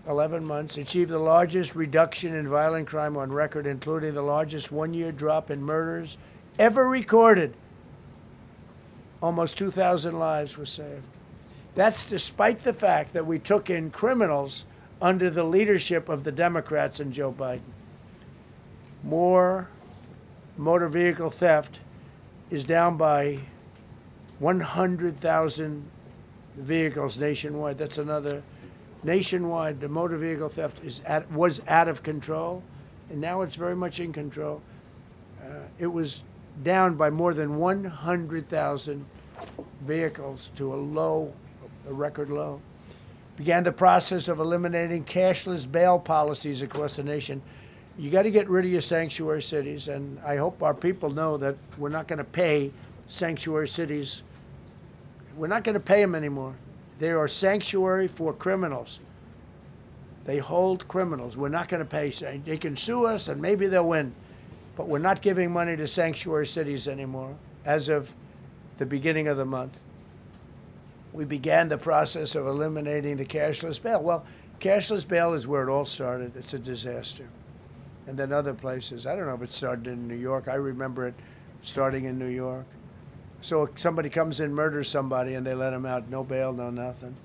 11 months, achieved the largest reduction in violent crime on record, including the largest one-year drop in murders ever recorded. Almost 2,000 lives were saved. That's despite the fact that we took in criminals under the leadership of the Democrats and Joe Biden. More motor vehicle theft is down by 100,000 vehicles nationwide. That's another. Nationwide, the motor vehicle theft was out of control. and now it's very much in control. It was down by more than 100,000 vehicles to a record low. Began the process of eliminating cashless bail policies across the nation. You got to get rid of your sanctuary cities, and I hope our people know that we're not going to pay sanctuary cities. We're not going to pay them anymore. They are sanctuary for criminals. They hold criminals. We're not going to pay. They can sue us, and maybe they'll win. But we're not giving money to sanctuary cities anymore as of the beginning of the month. We began the process of eliminating the cashless bail. Well, cashless bail is where it all started. It's a disaster. And then other places. I don't know if it started in New York. I remember it starting in New York. So if somebody comes in, murders somebody, and they let them out, no bail, no nothing.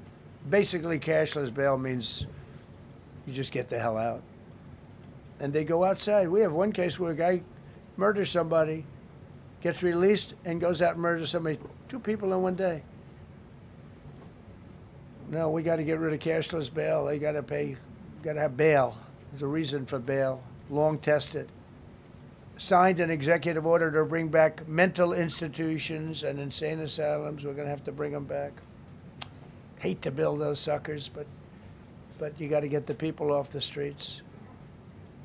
Basically, cashless bail means you just get the hell out. And they go outside. We have one case where a guy murders somebody, gets released, and goes out and murders somebody. 2 people in one day. No, we got to get rid of cashless bail. They got to pay, got to have bail. There's a reason for bail, long tested. Signed an executive order to bring back mental institutions and insane asylums. We're going to have to bring them back. Hate to build those suckers, but you got to get the people off the streets.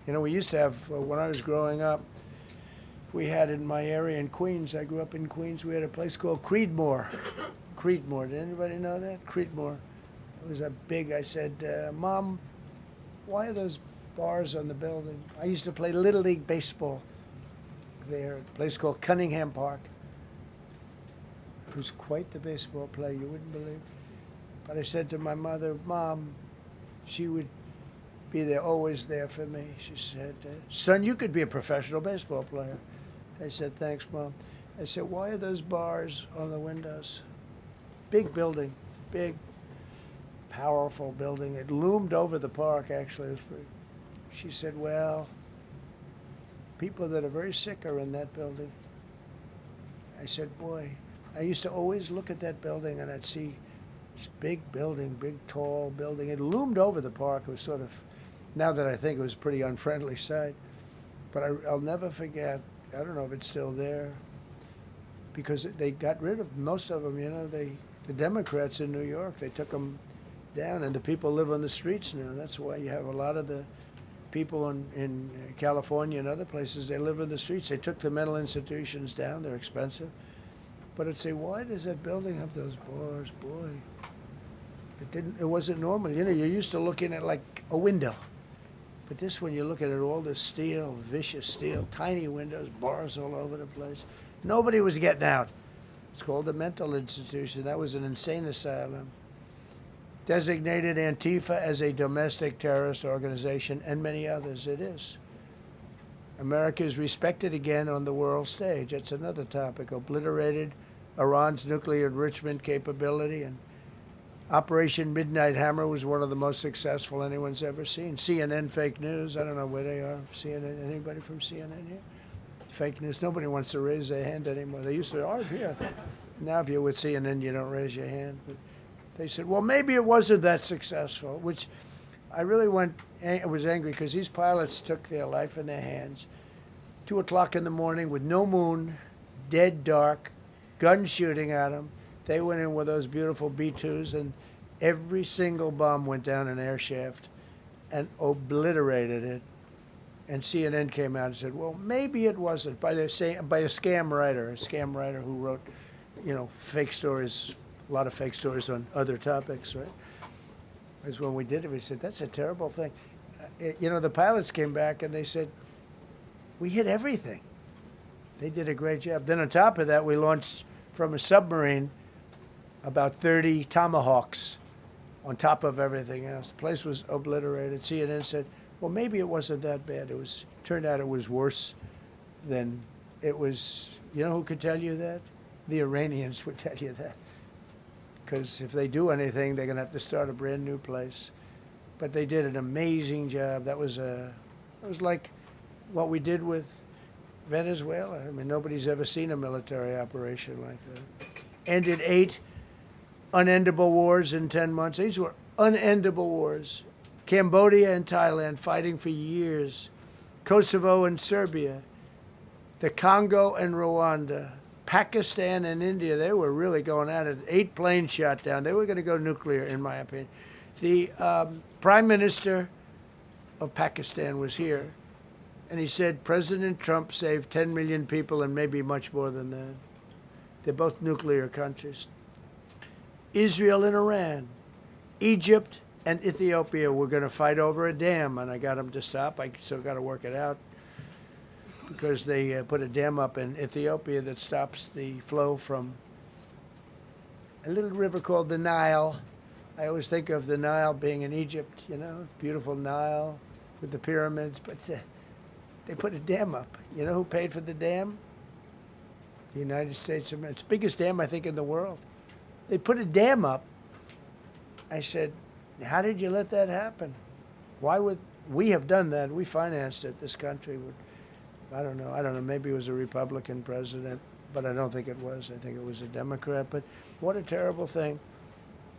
You know, we used to have, when I was growing up, we had in my area in Queens, I grew up in Queens, we had a place called Creedmoor. Creedmoor, did anybody know that? Creedmoor. It was a big, I said, Mom, why are those bars on the building? I used to play Little League baseball there at a place called Cunningham Park. It was quite the baseball player, you wouldn't believe. But I said to my mother, Mom, she would be there, always there for me. She said, son, you could be a professional baseball player. I said, thanks, Mom. I said, why are those bars on the windows? Big building, big, powerful building. It loomed over the park, actually. She said, well, people that are very sick are in that building. I said, boy, I used to always look at that building and I'd see this big building, big, tall building. It loomed over the park. It was sort of, now that I think, it was a pretty unfriendly sight. But I'll never forget, I don't know if it's still there, because they got rid of most of them, you know, the Democrats in New York, they took them down, and the people live on the streets now. That's why you have a lot of the people in California and other places, they live in the streets. They took the mental institutions down. They're expensive. But I'd say, why does that building have those bars? Boy, it wasn't normal. You know, you're used to looking at like a window. But this one, you look at it, all this steel, vicious steel, tiny windows, bars all over the place. Nobody was getting out. It's called a mental institution. That was an insane asylum. Designated Antifa as a domestic terrorist organization, and many others. It is. America is respected again on the world stage. That's another topic. Obliterated Iran's nuclear enrichment capability, and Operation Midnight Hammer was one of the most successful anyone's ever seen. CNN fake news. I don't know where they are. CNN. Anybody from CNN here? Fake news. Nobody wants to raise their hand anymore. They used to, oh, here. Now if you're with CNN, you don't raise your hand. But they said, well, maybe it wasn't that successful, which I really was angry because these pilots took their life in their hands. 2 o'clock in the morning with no moon, dead dark, guns shooting at them. They went in with those beautiful B-2s, and every single bomb went down an air shaft and obliterated it. And CNN came out and said, well, maybe it wasn't, by a scam writer who wrote, you know, fake stories, a lot of fake stories on other topics, right? Because when we did it, we said, that's a terrible thing. You know, the pilots came back and they said, we hit everything. They did a great job. Then on top of that, we launched from a submarine about 30 Tomahawks on top of everything else. The place was obliterated. CNN said, well, maybe it wasn't that bad. Turned out it was worse than it was. You know who could tell you that? The Iranians would tell you that. Because if they do anything, they're going to have to start a brand new place. But they did an amazing job. That was like what we did with Venezuela. I mean, nobody's ever seen a military operation like that. Ended 8 unendable wars in 10 months. These were unendable wars. Cambodia and Thailand fighting for years. Kosovo and Serbia, the Congo and Rwanda, Pakistan and India. They were really going at it. 8 planes shot down. They were going to go nuclear, in my opinion. The Prime Minister of Pakistan was here, and he said President Trump saved 10 million people and maybe much more than that. They're both nuclear countries. Israel and Iran, Egypt and Ethiopia were going to fight over a dam, and I got them to stop. I still got to work it out because they put a dam up in Ethiopia that stops the flow from a little river called the Nile. I always think of the Nile being in Egypt, you know, beautiful Nile with the pyramids, but they put a dam up. You know who paid for the dam? The United States of America. It's the biggest dam, I think, in the world. They put a dam up. I said, how did you let that happen? Why would we have done that? We financed it. This country would, I don't know. Maybe it was a Republican president, but I don't think it was. I think it was a Democrat. But what a terrible thing.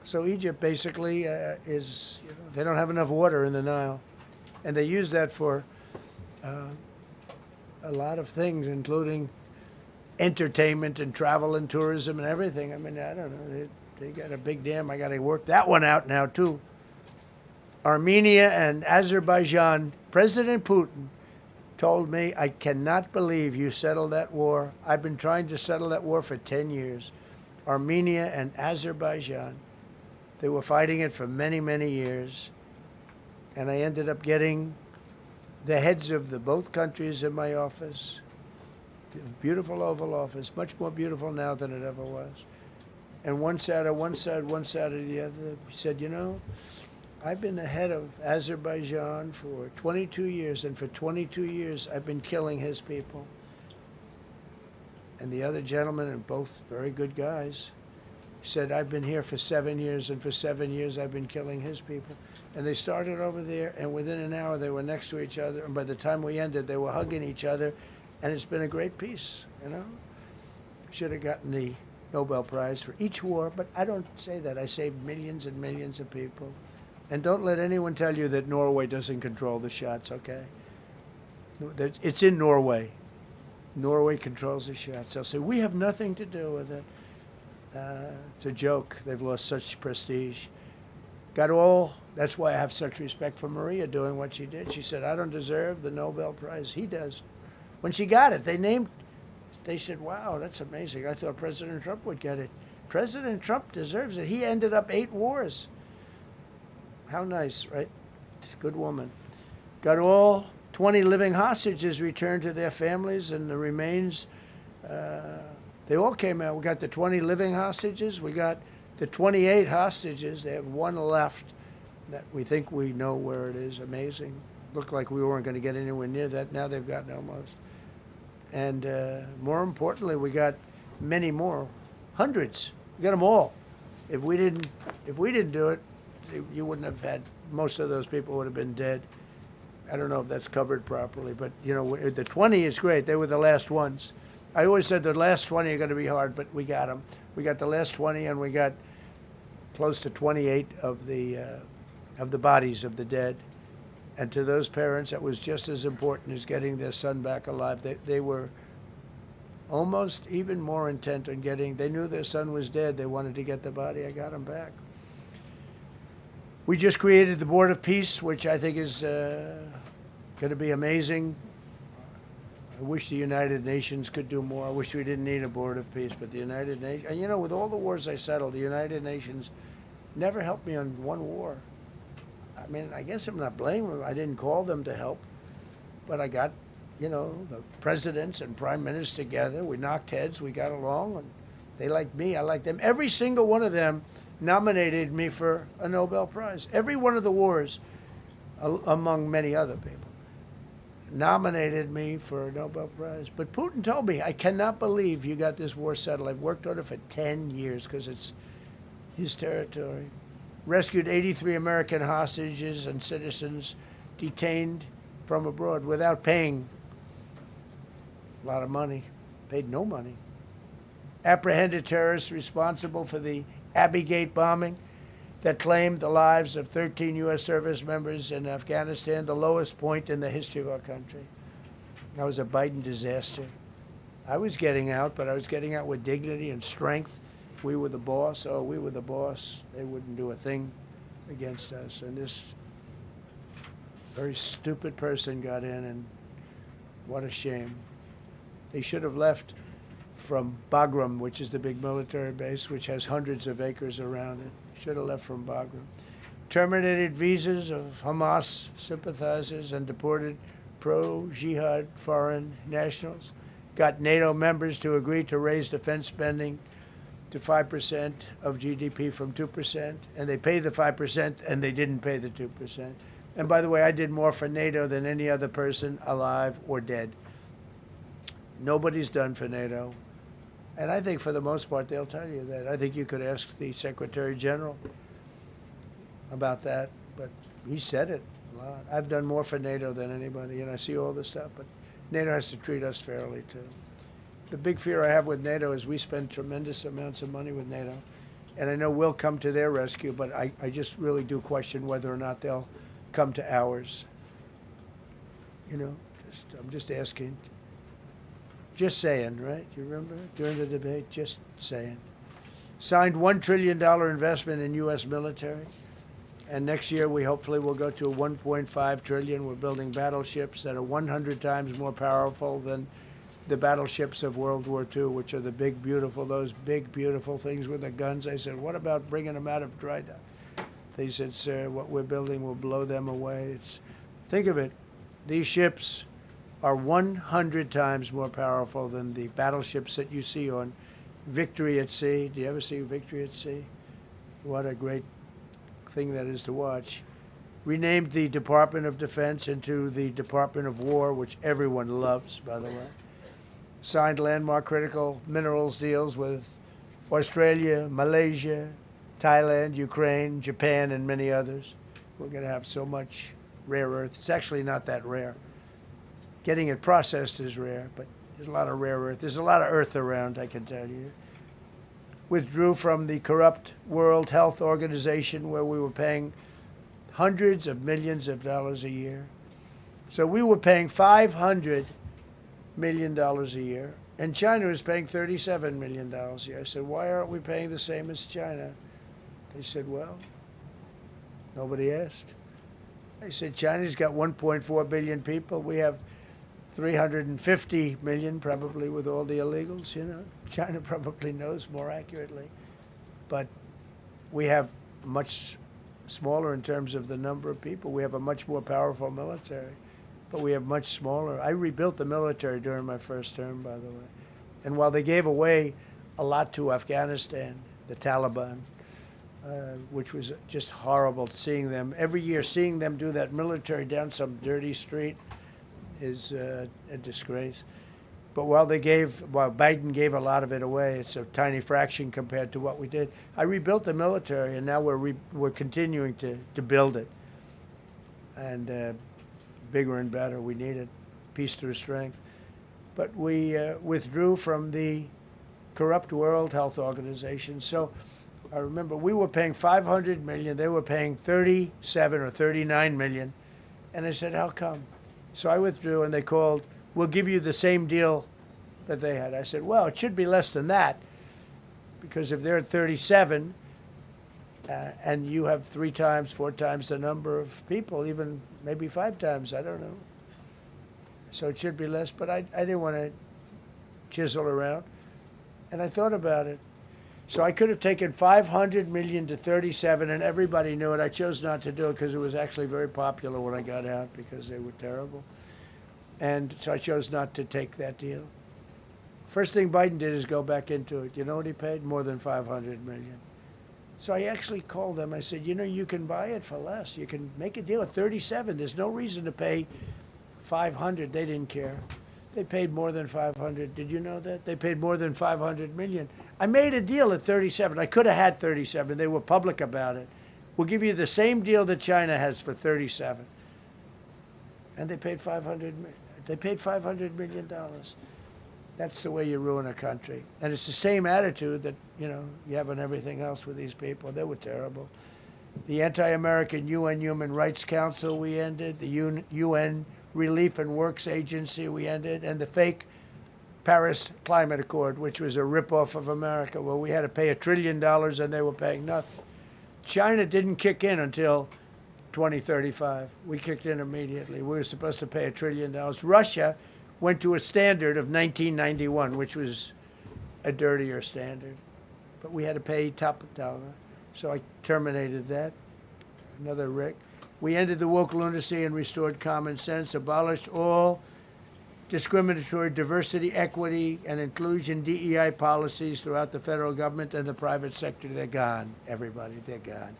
So Egypt basically is, you know, they don't have enough water in the Nile. And they use that for a lot of things, including entertainment and travel and tourism and everything. I mean, I don't know. They got a big dam. I got to work that one out now, too. Armenia and Azerbaijan. President Putin told me, I cannot believe you settled that war. I've been trying to settle that war for 10 years. Armenia and Azerbaijan. They were fighting it for many, many years. And I ended up getting the heads of both countries in my office. The beautiful Oval Office, much more beautiful now than it ever was. And one sat on one side, one sat on the other. He said, you know, I've been the head of Azerbaijan for 22 years, and for 22 years I've been killing his people. And the other gentleman, and both very good guys, said, I've been here for 7 years, and for 7 years I've been killing his people. And they started over there, and within an hour they were next to each other, and by the time we ended, they were hugging each other, and it's been a great peace, you know? Should have gotten the Nobel Prize for each war, but I don't say that. I saved millions and millions of people. And don't let anyone tell you that Norway doesn't control the shots, okay? It's in Norway. Norway controls the shots. They'll say, we have nothing to do with it. It's a joke. They've lost such prestige. That's why I have such respect for Maria doing what she did. She said, I don't deserve the Nobel Prize. He does. When she got it, they said, wow, that's amazing. I thought President Trump would get it. President Trump deserves it. He ended up 8 wars. How nice, right? It's a good woman. Got all 20 living hostages returned to their families, and the remains, they all came out. We got the 20 living hostages. We got the 28 hostages. They have 1 left that we think we know where it is. Amazing. Looked like we weren't going to get anywhere near that. Now they've gotten almost. And more importantly, we got many more, hundreds. We got them all. If we didn't do it, you wouldn't have had. Most of those people would have been dead. I don't know if that's covered properly, but you know, the 20 is great. They were the last ones. I always said the last 20 are going to be hard, but we got them. We got the last 20, and we got close to 28 of the bodies of the dead. And to those parents, that was just as important as getting their son back alive. They were almost even more intent on they knew their son was dead. They wanted to get the body. I got him back. We just created the Board of Peace, which I think is going to be amazing. I wish the United Nations could do more. I wish we didn't need a Board of Peace, but the United Nations, and you know, with all the wars I settled, the United Nations never helped me on one war. I mean, I guess I'm not blaming them. I didn't call them to help, but I got, you know, the presidents and prime ministers together. We knocked heads. We got along, and they liked me. I liked them. Every single one of them nominated me for a Nobel Prize. Every one of the wars, among many other people, nominated me for a Nobel Prize. But Putin told me, I cannot believe you got this war settled. I've worked on it for 10 years because it's his territory. Rescued 83 American hostages and citizens detained from abroad without paying a lot of money. Paid no money. Apprehended terrorists responsible for the Abbey Gate bombing that claimed the lives of 13 U.S. service members in Afghanistan, the lowest point in the history of our country. That was a Biden disaster. I was getting out, but I was getting out with dignity and strength. We were the boss. Oh, we were the boss. They wouldn't do a thing against us. And this very stupid person got in, and what a shame. They should have left from Bagram, which is the big military base, which has hundreds of acres around it. Should have left from Bagram. Terminated visas of Hamas sympathizers and deported pro-jihad foreign nationals. Got NATO members to agree to raise defense spending to 5% of GDP from 2%, and they paid the 5%, and they didn't pay the 2%. And by the way, I did more for NATO than any other person alive or dead. Nobody's done for NATO. And I think for the most part, they'll tell you that. I think you could ask the Secretary General about that, but he said it a lot. I've done more for NATO than anybody, and I see all this stuff, but NATO has to treat us fairly, too. The big fear I have with NATO is we spend tremendous amounts of money with NATO, and I know we'll come to their rescue, but I just really do question whether or not they'll come to ours. You know, I'm just asking. Just saying, right? You remember during the debate? Just saying. Signed $1 trillion investment in U.S. military. And next year, we hopefully will go to a $1.5 trillion. We're building battleships that are 100 times more powerful than the battleships of World War II, which are the big, beautiful, those big, beautiful things with the guns. I said, what about bringing them out of dry dock? They said, sir, what we're building will blow them away. Think of it. These ships are 100 times more powerful than the battleships that you see on Victory at Sea. Do you ever see Victory at Sea? What a great thing that is to watch. Renamed the Department of Defense into the Department of War, which everyone loves, by the way. Signed landmark critical minerals deals with Australia, Malaysia, Thailand, Ukraine, Japan, and many others. We're going to have so much rare earth. It's actually not that rare. Getting it processed is rare, but there's a lot of rare earth. There's a lot of earth around, I can tell you. Withdrew from the corrupt World Health Organization, where we were paying hundreds of millions of dollars a year. So we were paying $500 million a year, and China was paying $37 million a year. I said, why aren't we paying the same as China? They said, well, nobody asked. I said, China's got 1.4 billion people. We have 350 million, probably, with all the illegals, you know. China probably knows more accurately. But we have much smaller in terms of the number of people. We have a much more powerful military, but we have much smaller. I rebuilt the military during my first term, by the way. And while they gave away a lot to Afghanistan, the Taliban, which was just horrible seeing them, every year seeing them do that military down some dirty street is a disgrace. But while Biden gave a lot of it away, it's a tiny fraction compared to what we did. I rebuilt the military, and now we're continuing to build it. And bigger and better, we need it. Peace through strength. But we withdrew from the corrupt World Health Organization. So I remember we were paying $500 million. They were paying 37 or 39 million. And I said, how come? So I withdrew, and they called, we'll give you the same deal that they had. I said, well, it should be less than that, because if they're at 37 and you have 3 times, 4 times the number of people, even maybe 5 times, I don't know. So it should be less, but I didn't want to chisel around. And I thought about it. So I could have taken 500 million to 37, and everybody knew it. I chose not to do it because it was actually very popular when I got out, because they were terrible. And so I chose not to take that deal. First thing Biden did is go back into it. You know what he paid? More than 500 million. So I actually called them. I said, you know, you can buy it for less. You can make a deal at 37. There's no reason to pay 500. They didn't care. They paid more than 500. Did you know that? They paid more than 500 million. I made a deal at 37. I could have had 37. They were public about it. We'll give you the same deal that China has for 37. And they paid 500. They paid $500 million. That's the way you ruin a country. And it's the same attitude that, you know, you have on everything else with these people. They were terrible. The anti-American UN Human Rights Council we ended. The UN Relief and Works Agency we ended, and the fake Paris Climate Accord, which was a ripoff of America, where we had to pay $1 trillion and they were paying nothing. China didn't kick in until 2035. We kicked in immediately. We were supposed to pay $1 trillion. Russia went to a standard of 1991, which was a dirtier standard. But we had to pay top dollar. So I terminated that. Another Rick. We ended the woke lunacy and restored common sense, abolished all discriminatory diversity, equity, and inclusion DEI policies throughout the federal government and the private sector. They're gone, everybody. They're gone.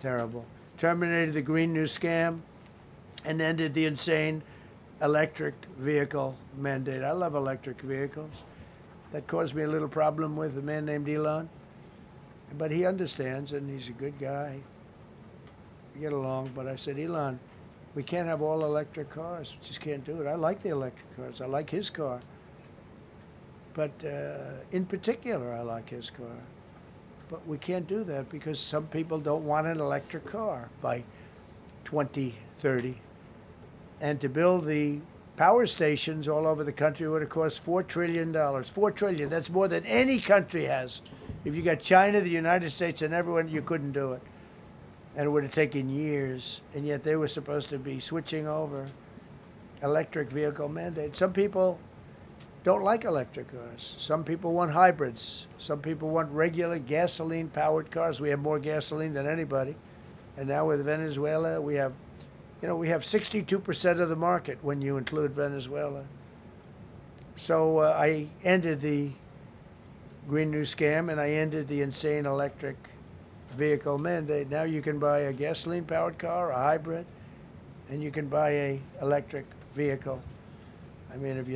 Terrible. Terminated the Green New Scam and ended the insane electric vehicle mandate. I love electric vehicles. That caused me a little problem with a man named Elon. But he understands, and he's a good guy. We get along, but I said, Elon, we can't have all electric cars. We just can't do it. I like the electric cars. I like his car. But in particular, I like his car. But we can't do that because some people don't want an electric car by 2030. And to build the power stations all over the country would have cost $4 trillion. $4 trillion. That's more than any country has. If you got China, the United States, and everyone, you couldn't do it. And it would have taken years. And yet they were supposed to be switching over electric vehicle mandate. Some people don't like electric cars. Some people want hybrids. Some people want regular gasoline-powered cars. We have more gasoline than anybody. And now with Venezuela, we have 62% of the market when you include Venezuela. So I ended the Green New Scam, and I ended the insane electric vehicle mandate. Now you can buy a gasoline-powered car, a hybrid, and you can buy a electric vehicle. I mean, if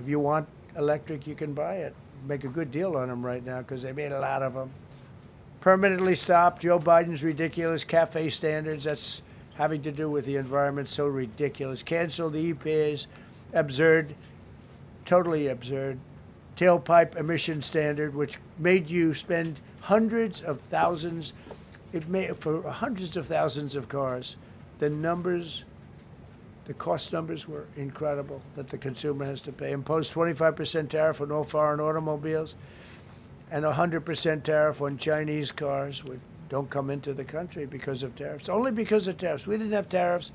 you want electric, you can buy it. Make a good deal on them right now because they made a lot of them. Permanently stopped Joe Biden's ridiculous CAFE standards. That's having to do with the environment, so ridiculous. Canceled the EPA's absurd, totally absurd, tailpipe emission standard, which made you spend hundreds of thousands. It made for hundreds of thousands of cars. The cost numbers were incredible that the consumer has to pay. Imposed 25% tariff on all foreign automobiles and 100% tariff on Chinese cars, which don't come into the country because of tariffs. Only because of tariffs. We didn't have tariffs,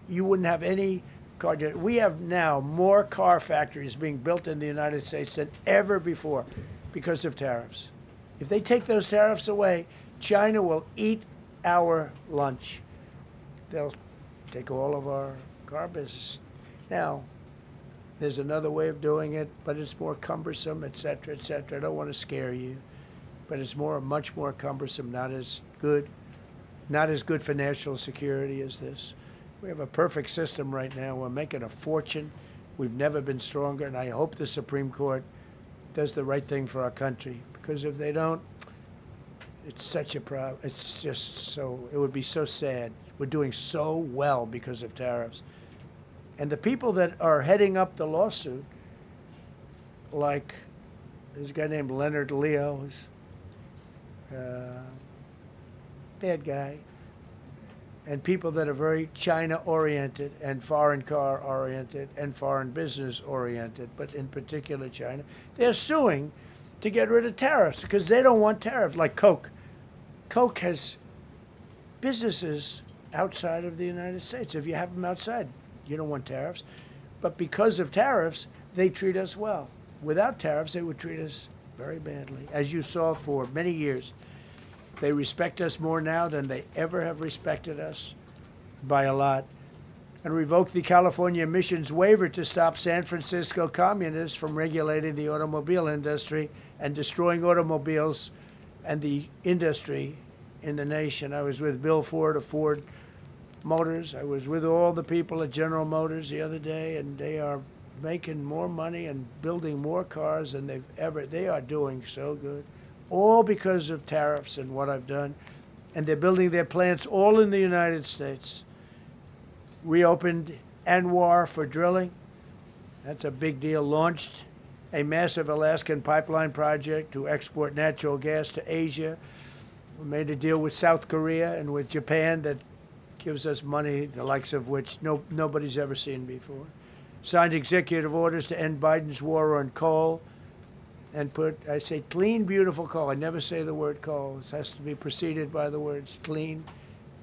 you wouldn't have any car. We have now more car factories being built in the United States than ever before because of tariffs. If they take those tariffs away, China will eat our lunch. They'll take all of our car business. Now, there's another way of doing it, but it's more cumbersome, et cetera, et cetera. I don't want to scare you, but it's much more cumbersome, not as good for national security as this. We have a perfect system right now. We're making a fortune. We've never been stronger, and I hope the Supreme Court does the right thing for our country, because if they don't, it's such a problem. It's just so, it would be so sad. We're doing so well because of tariffs. And the people that are heading up the lawsuit, like there's a guy named Leonard Leo, who's bad guy, and people that are very China-oriented and foreign car-oriented and foreign business-oriented, but in particular China, they're suing to get rid of tariffs because they don't want tariffs, like Coke. Coke has businesses outside of the United States. If you have them outside, you don't want tariffs. But because of tariffs, they treat us well. Without tariffs, they would treat us very badly. As you saw for many years, they respect us more now than they ever have respected us, by a lot. And revoked the California emissions waiver to stop San Francisco communists from regulating the automobile industry and destroying automobiles and the industry in the nation. I was with Bill Ford of Ford Motors. I was with all the people at General Motors the other day, and they are making more money and building more cars than they are doing so good. All because of tariffs and what I've done. And they're building their plants all in the United States. Reopened Anwar for drilling. That's a big deal. Launched a massive Alaskan pipeline project to export natural gas to Asia. We made a deal with South Korea and with Japan that gives us money, the likes of which nobody's ever seen before. Signed executive orders to end Biden's war on coal and I say clean, beautiful coal. I never say the word coal. It has to be preceded by the words clean,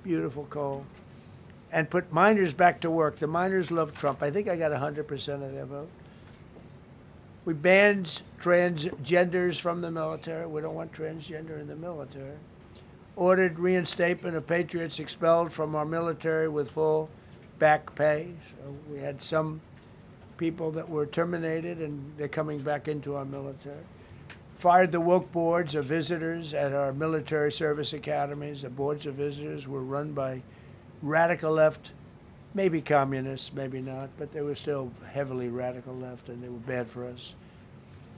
beautiful coal. And put miners back to work. The miners love Trump. I think I got 100% of their vote. We banned transgenders from the military. We don't want transgender in the military. Ordered reinstatement of patriots expelled from our military with full back pay. So we had some people that were terminated, and they're coming back into our military. Fired the woke boards of visitors at our military service academies. The boards of visitors were run by radical left, maybe communists, maybe not, but they were still heavily radical left, and they were bad for us.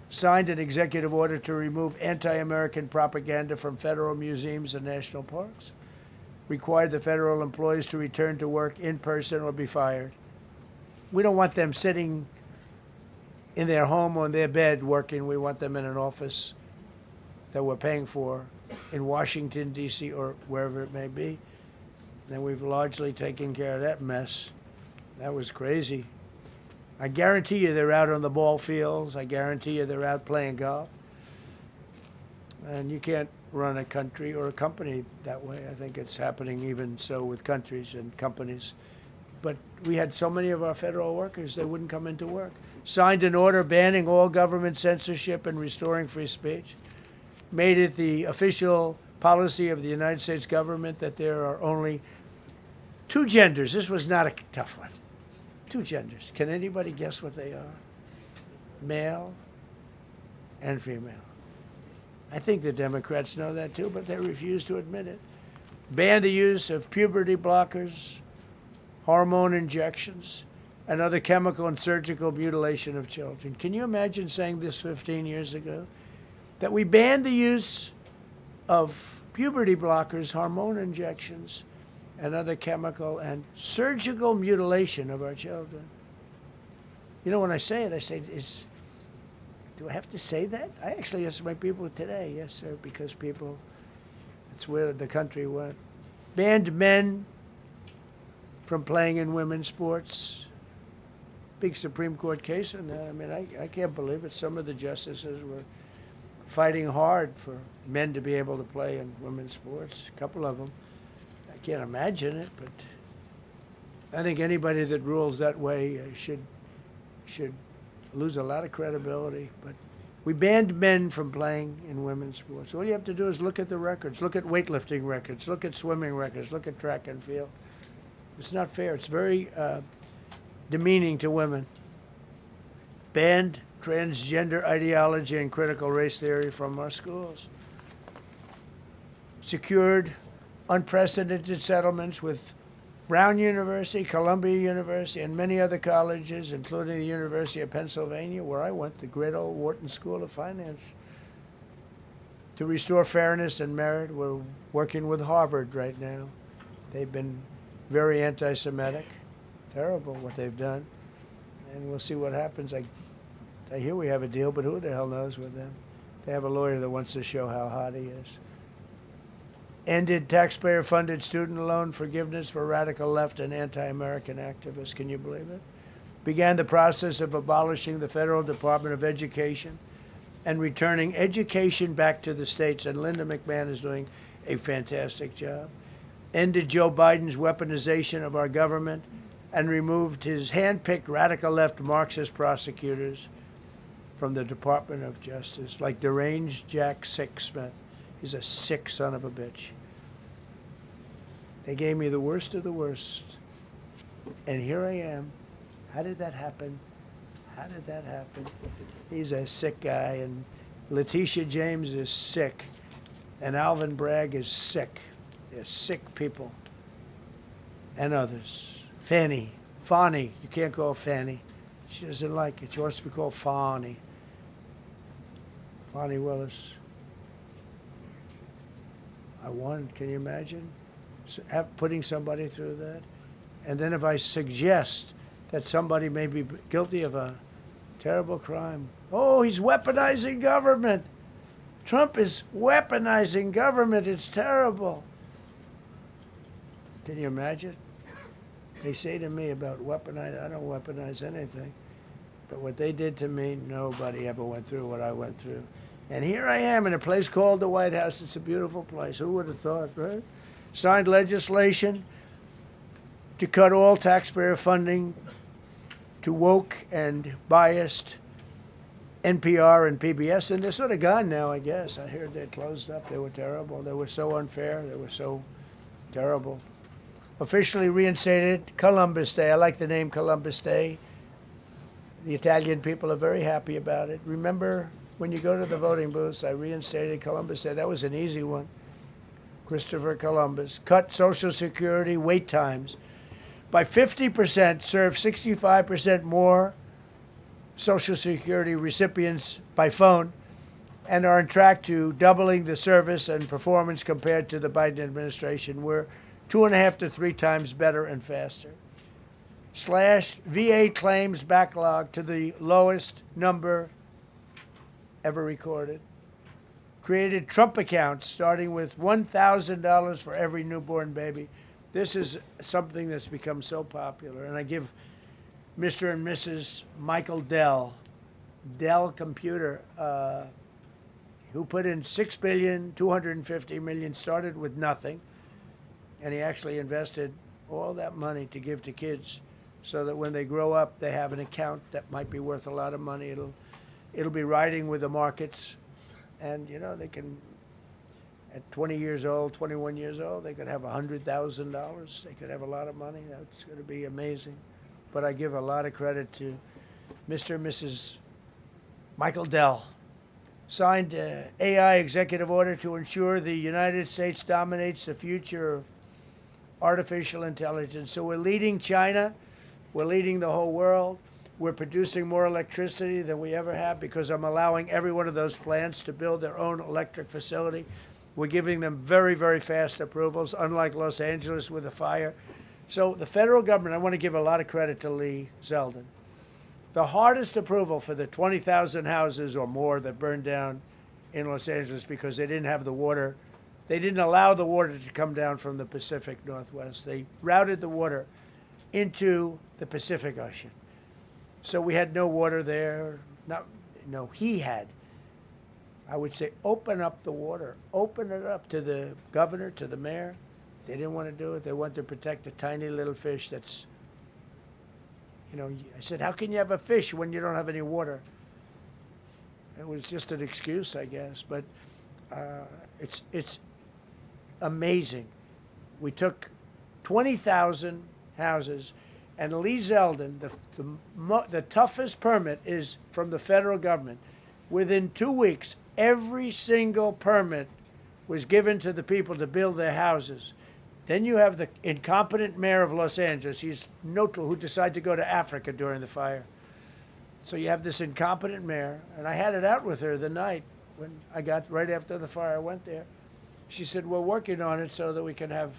Signed an executive order to remove anti-American propaganda from federal museums and national parks. Required the federal employees to return to work in person or be fired. We don't want them sitting in their home or in their bed working. We want them in an office that we're paying for in Washington, D.C., or wherever it may be. And we've largely taken care of that mess. That was crazy. I guarantee you they're out on the ball fields. I guarantee you they're out playing golf. And you can't run a country or a company that way. I think it's happening even so with countries and companies. But we had so many of our federal workers, they wouldn't come into work. Signed an order banning all government censorship and restoring free speech. Made it the official policy of the United States government that there are only two genders. This was not a tough one. Two genders. Can anybody guess what they are? Male and female. I think the Democrats know that too, but they refuse to admit it. Ban the use of puberty blockers, hormone injections, and other chemical and surgical mutilation of children. Can you imagine saying this 15 years ago? That we banned the use of puberty blockers, hormone injections, and other chemical and surgical mutilation of our children. You know, when I say it, I say, do I have to say that? I actually ask my people today, yes, sir, because people, that's where the country went. Banned men from playing in women's sports. Big Supreme Court case on that. I mean, I can't believe it. Some of the justices were fighting hard for men to be able to play in women's sports, a couple of them. I can't imagine it, but I think anybody that rules that way should lose a lot of credibility. But we banned men from playing in women's sports. All you have to do is look at the records, look at weightlifting records, look at swimming records, look at track and field. It's not fair. It's very demeaning to women. Banned transgender ideology and critical race theory from our schools. Secured unprecedented settlements with Brown University, Columbia University, and many other colleges, including the University of Pennsylvania, where I went, the great old Wharton School of Finance. To restore fairness and merit, we're working with Harvard right now. They've been very anti-Semitic. Terrible what they've done. And we'll see what happens. I hear we have a deal, but who the hell knows with them? They have a lawyer that wants to show how hot he is. Ended taxpayer-funded student loan forgiveness for radical left and anti-American activists. Can you believe it? Began the process of abolishing the Federal Department of Education and returning education back to the states. And Linda McMahon is doing a fantastic job. Ended Joe Biden's weaponization of our government and removed his hand-picked radical left Marxist prosecutors from the Department of Justice, like deranged Jack Smith. He's a sick son of a bitch. They gave me the worst of the worst. And here I am. How did that happen? How did that happen? He's a sick guy, and Letitia James is sick, and Alvin Bragg is sick. They're sick people. And others. Fani, you can't call Fanny. She doesn't like it. She wants to be called Fani. Fani Willis. I won. Can you imagine putting somebody through that? And then if I suggest that somebody may be guilty of a terrible crime, oh, he's weaponizing government. Trump is weaponizing government. It's terrible. Can you imagine? They say to me about weaponize, I don't weaponize anything. But what they did to me, nobody ever went through what I went through. And here I am in a place called the White House. It's a beautiful place. Who would have thought, right? Signed legislation to cut all taxpayer funding to woke and biased NPR and PBS. And they're sort of gone now, I guess. I heard they closed up. They were terrible. They were so unfair. They were so terrible. Officially reinstated Columbus Day. I like the name Columbus Day. The Italian people are very happy about it. Remember, when you go to the voting booths, I reinstated Columbus Day. That was an easy one. Christopher Columbus. Cut Social Security wait times by 50%, serve 65% more Social Security recipients by phone, and are on track to doubling the service and performance compared to the Biden administration. We're 2.5 to 3 times better and faster. Slash VA claims backlog to the lowest number ever recorded. Created Trump accounts starting with $1,000 for every newborn baby. This is something that's become so popular. And I give Mr. and Mrs. Michael Dell Computer, who put in $6.25 billion, started with nothing. And he actually invested all that money to give to kids so that when they grow up, they have an account that might be worth a lot of money. It'll be riding with the markets. And, you know, they can, at 20 years old, 21 years old, they could have $100,000. They could have a lot of money. That's going to be amazing. But I give a lot of credit to Mr. and Mrs. Michael Dell. Signed AI executive order to ensure the United States dominates the future of artificial intelligence. So we're leading China. We're leading the whole world. We're producing more electricity than we ever have because I'm allowing every one of those plants to build their own electric facility. We're giving them very, very fast approvals, unlike Los Angeles with the fire. So the federal government, I want to give a lot of credit to Lee Zeldin. The hardest approval for the 20,000 houses or more that burned down in Los Angeles because they didn't have the water. They didn't allow the water to come down from the Pacific Northwest. They routed the water into the Pacific Ocean. So we had no water there. He had. I would say open up the water. Open it up to the governor, to the mayor. They didn't want to do it. They wanted to protect a tiny little fish that's, I said, how can you have a fish when you don't have any water? It was just an excuse, I guess. But it's amazing. We took 20,000 houses, and Lee Zeldin, the toughest permit is from the federal government. Within 2 weeks, every single permit was given to the people to build their houses. Then you have the incompetent mayor of Los Angeles. He's neutral, who decided to go to Africa during the fire. So you have this incompetent mayor, and I had it out with her the night when I got, right after the fire, I went there. She said, we're working on it so that we can have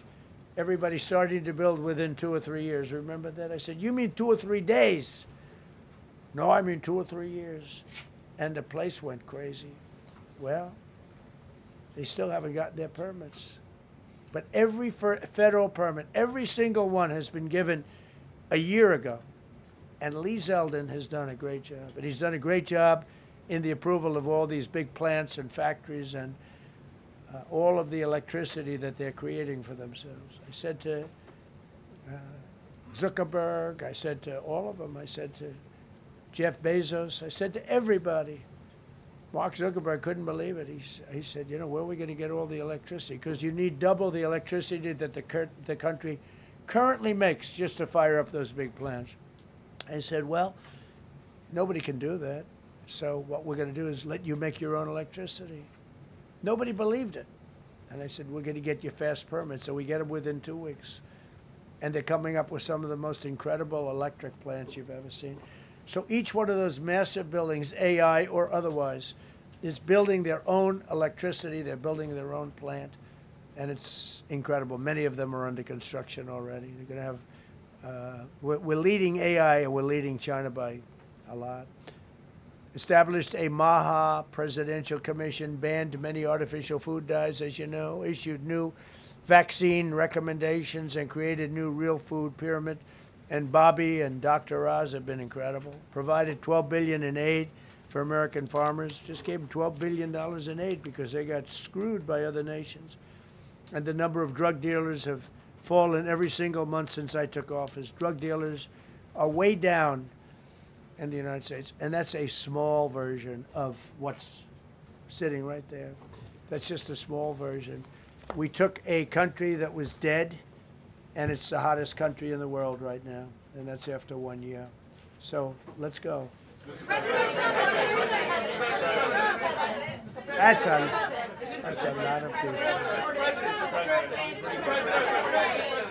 everybody starting to build within 2 or 3 years. Remember that? I said, you mean 2 or 3 days? No, I mean 2 or 3 years. And the place went crazy. Well, they still haven't gotten their permits. But every federal permit, every single one has been given a year ago. And Lee Zeldin has done a great job. And he's done a great job in the approval of all these big plants and factories and all of the electricity that they're creating for themselves. I said to Zuckerberg, I said to all of them, I said to Jeff Bezos, I said to everybody. Mark Zuckerberg couldn't believe it. He said, where are we going to get all the electricity? Because you need double the electricity that the country currently makes just to fire up those big plants. I said, well, nobody can do that. So what we're going to do is let you make your own electricity. Nobody believed it. And I said, we're going to get you fast permits. So we get them within 2 weeks. And they're coming up with some of the most incredible electric plants you've ever seen. So each one of those massive buildings, AI or otherwise, is building their own electricity. They're building their own plant. And it's incredible. Many of them are under construction already. They're going to have, we're leading AI, and we're leading China by a lot. Established a MAHA presidential commission, banned many artificial food dyes, as you know, issued new vaccine recommendations and created new real food pyramid. And Bobby and Dr. Oz have been incredible. Provided $12 billion in aid for American farmers. Just gave them $12 billion in aid because they got screwed by other nations. And the number of drug dealers have fallen every single month since I took office. Drug dealers are way down in the United States, and that's a small version of what's sitting right there. That's just a small version. We took a country that was dead, and it's the hottest country in the world right now, and that's after 1 year. So let's go. That's a lot of people.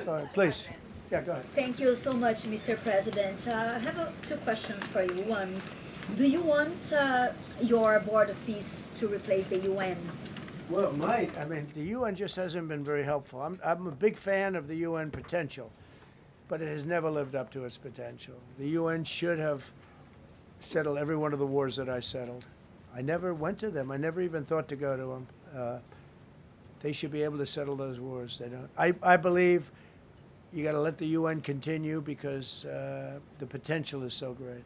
Go ahead, please. Yeah, go ahead.
Thank you so much, Mr. President. I have two questions for you. One, do you want your Board of Peace to replace the UN?
Well, it might. I mean, the UN just hasn't been very helpful. I'm a big fan of the UN potential, but it has never lived up to its potential. The UN should have settled every one of the wars that I settled. I never went to them. I never even thought to go to them. They should be able to settle those wars. They don't. I believe you got to let the UN continue because the potential is so great.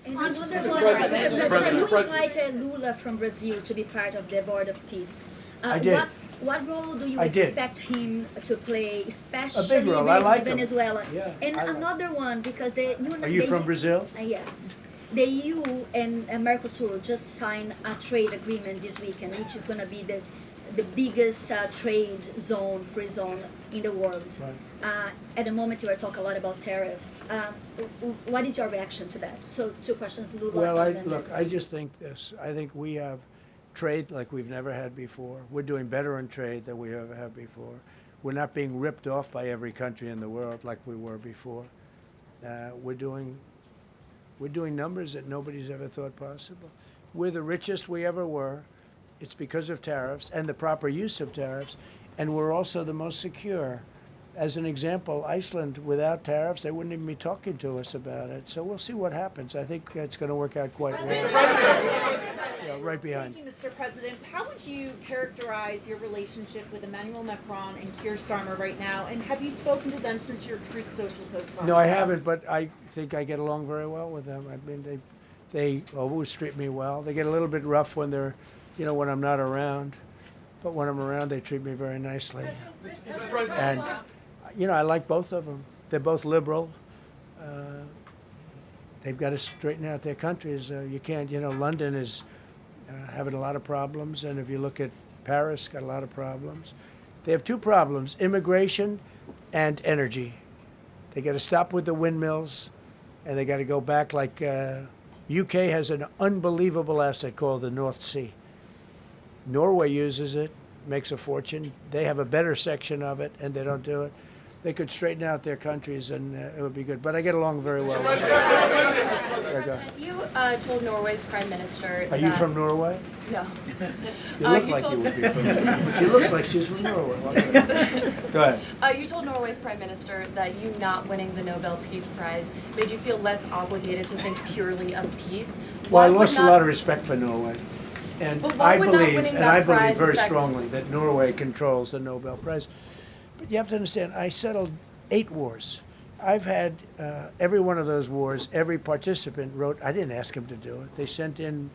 And another one, you invited Lula from Brazil to be part of the Board of Peace.
I did.
What role do you
I did.
expect him to play, especially
A big role. I like him.
Venezuela?
Yeah,
And
I like
another one, because the
Are you from Brazil?
Yes. The EU and Mercosur just signed a trade agreement this weekend, which is going to be the biggest trade zone, free zone in the world.
Right.
At the moment, you are talking a lot about tariffs. What is your reaction to that? So, two questions, Lula.
Well,
and then
look, I just think this. I think we have trade like we've never had before. We're doing better in trade than we ever have before. We're not being ripped off by every country in the world like we were before. We're doing numbers that nobody's ever thought possible. We're the richest we ever were. It's because of tariffs and the proper use of tariffs, and we're also the most secure. As an example, Iceland, without tariffs, they wouldn't even be talking to us about it. So we'll see what happens. I think it's going to work out quite well. Yeah, right behind.
Thank you, Mr. President. How would you characterize your relationship with Emmanuel Macron and Keir Starmer right now? And have you spoken to them since your Truth Social post last
No, I
night?
haven't, but I think I get along very well with them. I mean, they always treat me well. They get a little bit rough when they're, when I'm not around. But when I'm around, they treat me very nicely. And, I like both of them. They're both liberal. They've got to straighten out their countries. You can't, London is having a lot of problems. And if you look at Paris, got a lot of problems. They have two problems, immigration and energy. They got to stop with the windmills, and they got to go back like UK has an unbelievable asset called the North Sea. Norway uses it, makes a fortune. They have a better section of it, and they don't do it. They could straighten out their countries, and it would be good. But I get along very well with them. Yeah, go ahead.
You told Norway's prime minister
Are you from Norway?
No.
You look like you would be from Norway. But she looks like she's from Norway. Go ahead.
You told Norway's prime minister that you not winning the Nobel Peace Prize made you feel less obligated to think purely of peace.
Well, I lost a lot of respect for Norway. And I believe very
affect...
strongly that Norway controls the Nobel Prize. But you have to understand, I settled 8 wars. I've had every one of those wars, every participant wrote, I didn't ask him to do it. They sent in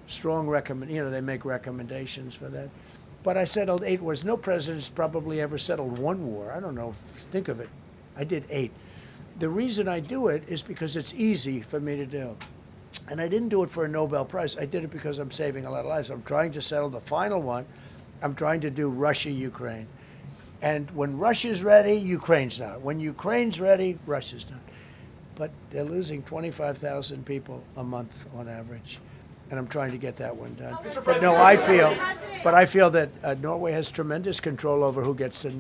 strong they make recommendations for that. But I settled 8 wars. No president's probably ever settled 1 war. I don't know, think of it. I did 8. The reason I do it is because it's easy for me to do. And I didn't do it for a Nobel Prize. I did it because I'm saving a lot of lives. I'm trying to settle the final one. I'm trying to do Russia-Ukraine. And when Russia's ready, Ukraine's not. When Ukraine's ready, Russia's not. But they're losing 25,000 people a month on average. And I'm trying to get that one done. But no, I feel that Norway has tremendous control over who gets the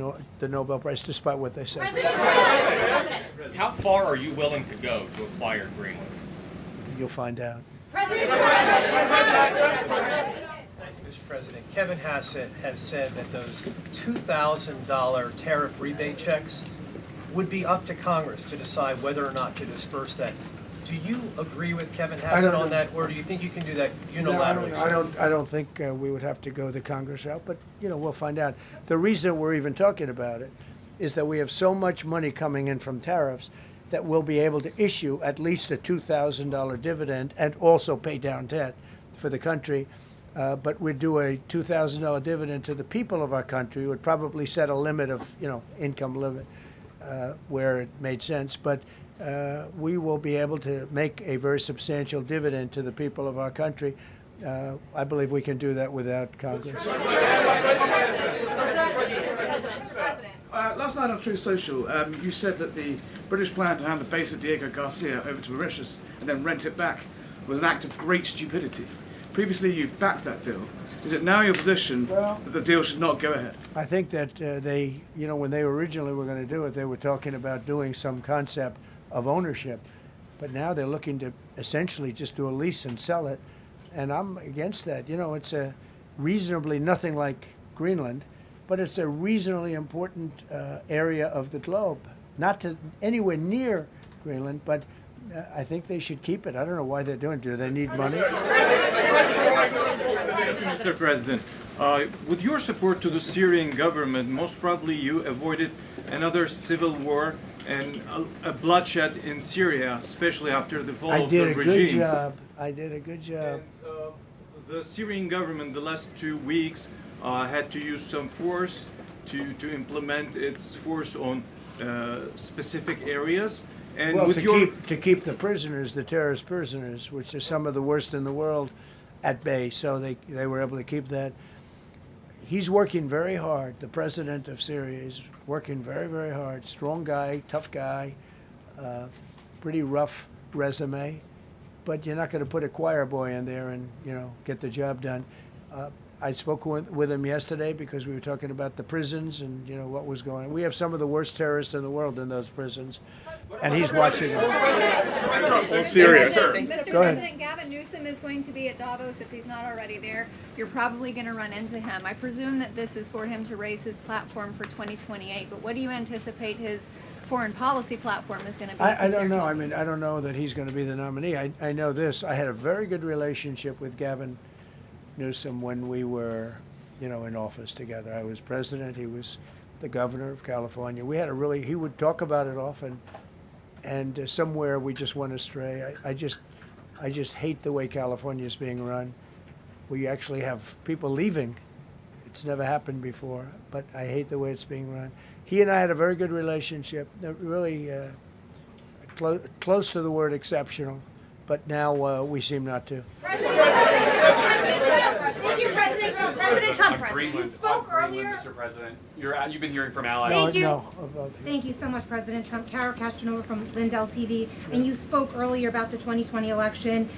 Nobel Prize, despite what they say.
How far are you willing to go to acquire Greenland?
You'll find out.
Mr. President, Kevin Hassett has said that those $2,000 tariff rebate checks would be up to Congress to decide whether or not to disperse that Do you agree with Kevin
I
Hassett
don't
on
know.
that, or do you think you can do that
No,
unilaterally?
I don't think we would have to go the Congress route, but, we'll find out. The reason we're even talking about it is that we have so much money coming in from tariffs that we'll be able to issue at least a $2,000 dividend and also pay down debt for the country. But we'd do a $2,000 dividend to the people of our country. Would probably set a limit of, income limit where it made sense. But we will be able to make a very substantial dividend to the people of our country. I believe we can do that without Congress.
Last night on Truth Social, you said that the British plan to hand the base at Diego Garcia over to Mauritius and then rent it back was an act of great stupidity. Previously, you've backed that deal. Is it now your position that the deal should not go ahead?
I think that they, when they originally were going to do it, they were talking about doing some concept of ownership. But now they're looking to essentially just do a lease and sell it. And I'm against that. It's a reasonably nothing like Greenland, but it's a reasonably important area of the globe. Not to anywhere near Greenland, but I think they should keep it. I don't know why they're doing it. Do they need money?
Mr. President, with your support to the Syrian government, most probably you avoided another civil war and a bloodshed in Syria, especially after the fall of the regime.
I did a good job. I did a good job.
And, the Syrian government, the last 2 weeks, had to use some force to implement its force on specific areas. And
Well,
with
to keep the prisoners, the terrorist prisoners, which are some of the worst in the world, at bay. So they were able to keep that. He's working very hard. The president of Syria is working very, very hard. Strong guy, tough guy, pretty rough resume. But you're not going to put a choir boy in there and, get the job done. I spoke with him yesterday because we were talking about the prisons and, what was going on. We have some of the worst terrorists in the world in those prisons, and he's watching them.
Syria.
Mr.
Go ahead.
President, Gavin Newsom is going to be at Davos if he's not already there. You're probably going to run into him. I presume that this is for him to raise his platform for 2028, but what do you anticipate his foreign policy platform is going to be?
I don't know. I mean, I don't know that he's going to be the nominee. I know this. I had a very good relationship with Gavin Newsom when we were, in office together. I was president. He was the governor of California. We had he would talk about it often, and somewhere we just went astray. I just hate the way California is being run. We actually have people leaving. It's never happened before, but I hate the way it's being run. He and I had a very good relationship, really close to the word exceptional, but now we seem not to.
Thank you, President Trump. You spoke earlier.
Mr. President, you've been hearing from allies.
Thank you.
No, above you.
Thank you so much, President Trump. Cara Castronova from Lindell TV. And you spoke earlier about the 2020 election.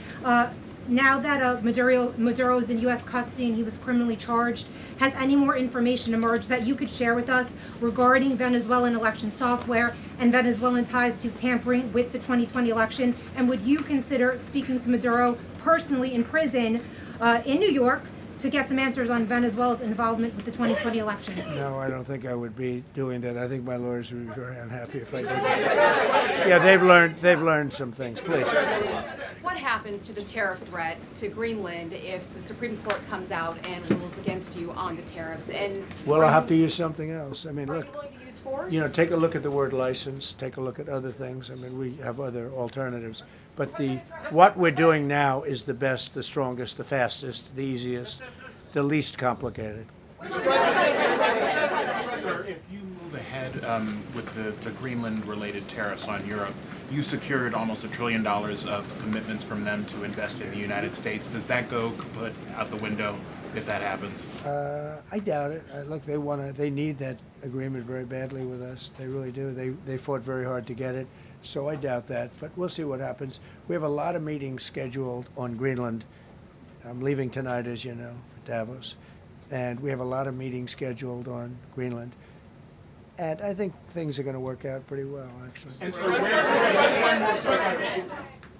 Now that Maduro is in U.S. custody and he was criminally charged, has any more information emerged that you could share with us regarding Venezuelan election software and Venezuelan ties to tampering with the 2020 election? And would you consider speaking to Maduro personally in prison in New York to get some answers on Venezuela's involvement with the 2020 election?
No, I don't think I would be doing that. I think my lawyers would be very unhappy if I did that. Yeah, they've learned some things. Please.
What happens to the tariff threat to Greenland if the Supreme Court comes out and rules against you on the tariffs? And
Well, I'll have to use something else. I mean,
are
look,
you willing to use force?
take a look at the word license. Take a look at other things. I mean, we have other alternatives. But what we're doing now is the best, the strongest, the fastest, the easiest, the least complicated.
Sir, if you move ahead with the Greenland-related tariffs on Europe, you secured almost $1 trillion of commitments from them to invest in the United States. Does that go kaput out the window if that happens?
I doubt it. Look, they need that agreement very badly with us. They really do. They fought very hard to get it. So I doubt that, but we'll see what happens. We have a lot of meetings scheduled on Greenland. I'm leaving tonight, as you know, for Davos. And we have a lot of meetings scheduled on Greenland. And I think things are going to work out pretty well, actually.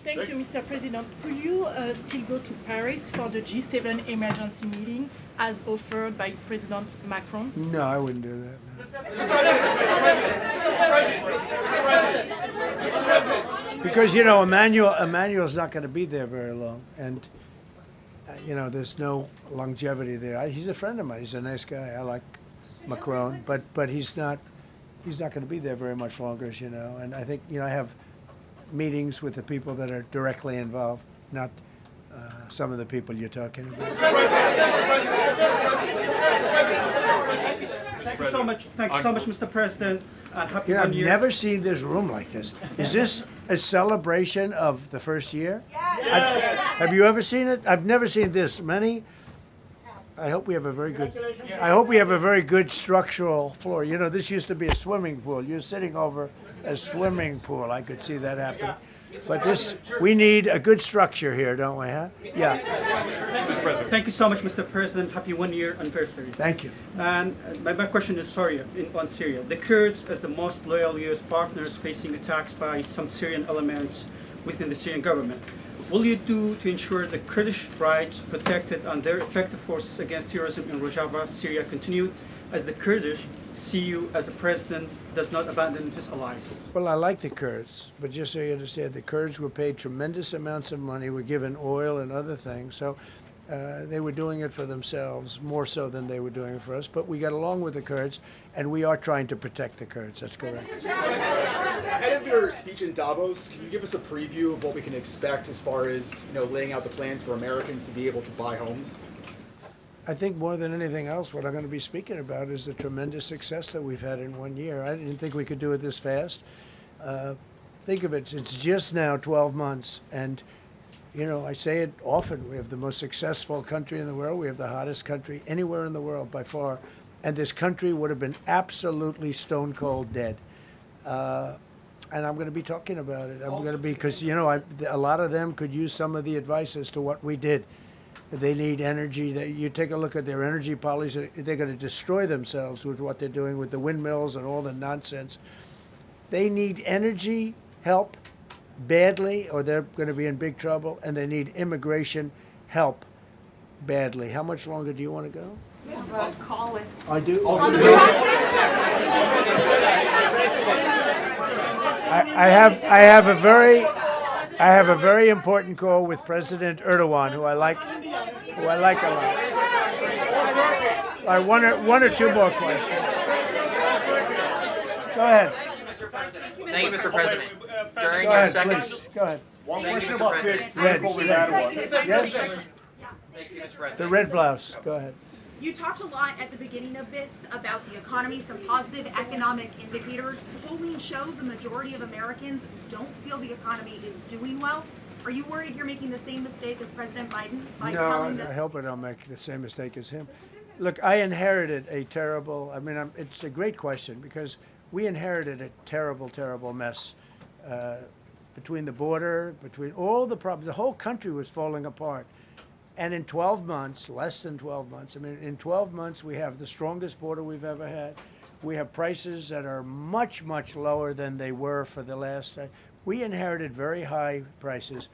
Thank you, Mr. President. Could you still go to Paris for the G7 emergency meeting as offered by President Macron?
No, I wouldn't do that. No. Because, you know, Emmanuel's not going to be there very long. And, you know, there's no longevity there. He's a friend of mine. He's a nice guy. I like Macron. But he's not going to be there very much longer, as you know. And I think, you know, I have meetings with the people that are directly involved, not some of the people you're talking about.
Thank you so much. Thank you so much, Mr. President. And happy
You know, I've
New Year.
never seen this room like this. Is this a celebration of the first year? Yes. Have you ever seen it? I've never seen this many. I hope we have a very good. I hope we have a very good structural floor. You know, this used to be a swimming pool. You're sitting over a swimming pool. I could see that happen. But this, we need a good structure here, don't we? Huh? Yeah.
Mr. President. Thank you so much, Mr. President. Happy 1 year anniversary.
Thank you.
And my question is on Syria. The Kurds, as the most loyal U.S. partners, facing attacks by some Syrian elements within the Syrian government. Will you do to ensure the Kurdish rights protected and their effective forces against terrorism in Rojava, Syria continued, as the Kurdish see you as a president does not abandon his allies?
Well, I like the Kurds, but just so you understand, the Kurds were paid tremendous amounts of money, were given oil and other things, so they were doing it for themselves, more so than they were doing it for us. But we got along with the Kurds, and we are trying to protect the Kurds. That's correct.
Ahead of your speech in Davos, can you give us a preview of what we can expect as far as, you know, laying out the plans for Americans to be able to buy homes?
I think more than anything else, what I'm going to be speaking about is the tremendous success that we've had in 1 year. I didn't think we could do it this fast. Think of it, it's just now 12 months, and you know, I say it often, we have the most successful country in the world. We have the hottest country anywhere in the world by far. And this country would have been absolutely stone cold dead. And I'm going to be talking about it. I'm going to be, because, you know, a lot of them could use some of the advice as to what we did. They need energy. You take a look at their energy policy, they're going to destroy themselves with what they're doing with the windmills and all the nonsense. They need energy help badly, or they're going to be in big trouble, and they need immigration help badly. How much longer do you want to go?
Call with.
I do. I have a very important call with President Erdogan, who I like a lot. All right, one or two more questions. Go ahead.
Thank you, Mr. President. During
Go
your
ahead,
second.
please. Go ahead.
One question about the
Red. Yes.
Thank you, Mr. President.
The red blouse. Go ahead.
You talked a lot at the beginning of this about the economy, some positive economic indicators. Polling shows a majority of Americans don't feel the economy is doing well. Are you worried you're making the same mistake as President Biden by telling
No,
the...
I hope I don't make the same mistake as him. Look, I inherited a terrible, it's a great question, because we inherited a terrible, terrible mess between the border, between all the problems. The whole country was falling apart. And in 12 months, less than 12 months, in 12 months, we have the strongest border we've ever had. We have prices that are much, much lower than they were for the last time. We inherited very high prices.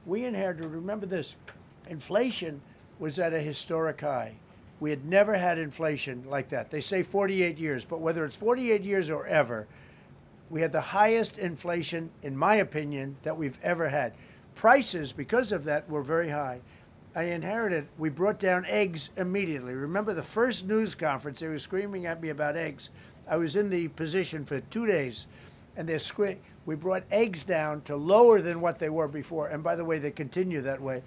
We inherited, remember this, inflation was at a historic high. We had never had inflation like that. They say 48 years, but whether it's 48 years or ever, we had the highest inflation, in my opinion, that we've ever had. Prices, because of that, were very high. I inherited, we brought down eggs immediately. Remember the first news conference, they were screaming at me about eggs. I was in the position for 2 days, and we brought eggs down to lower than what they were before. And by the way, they continue that way.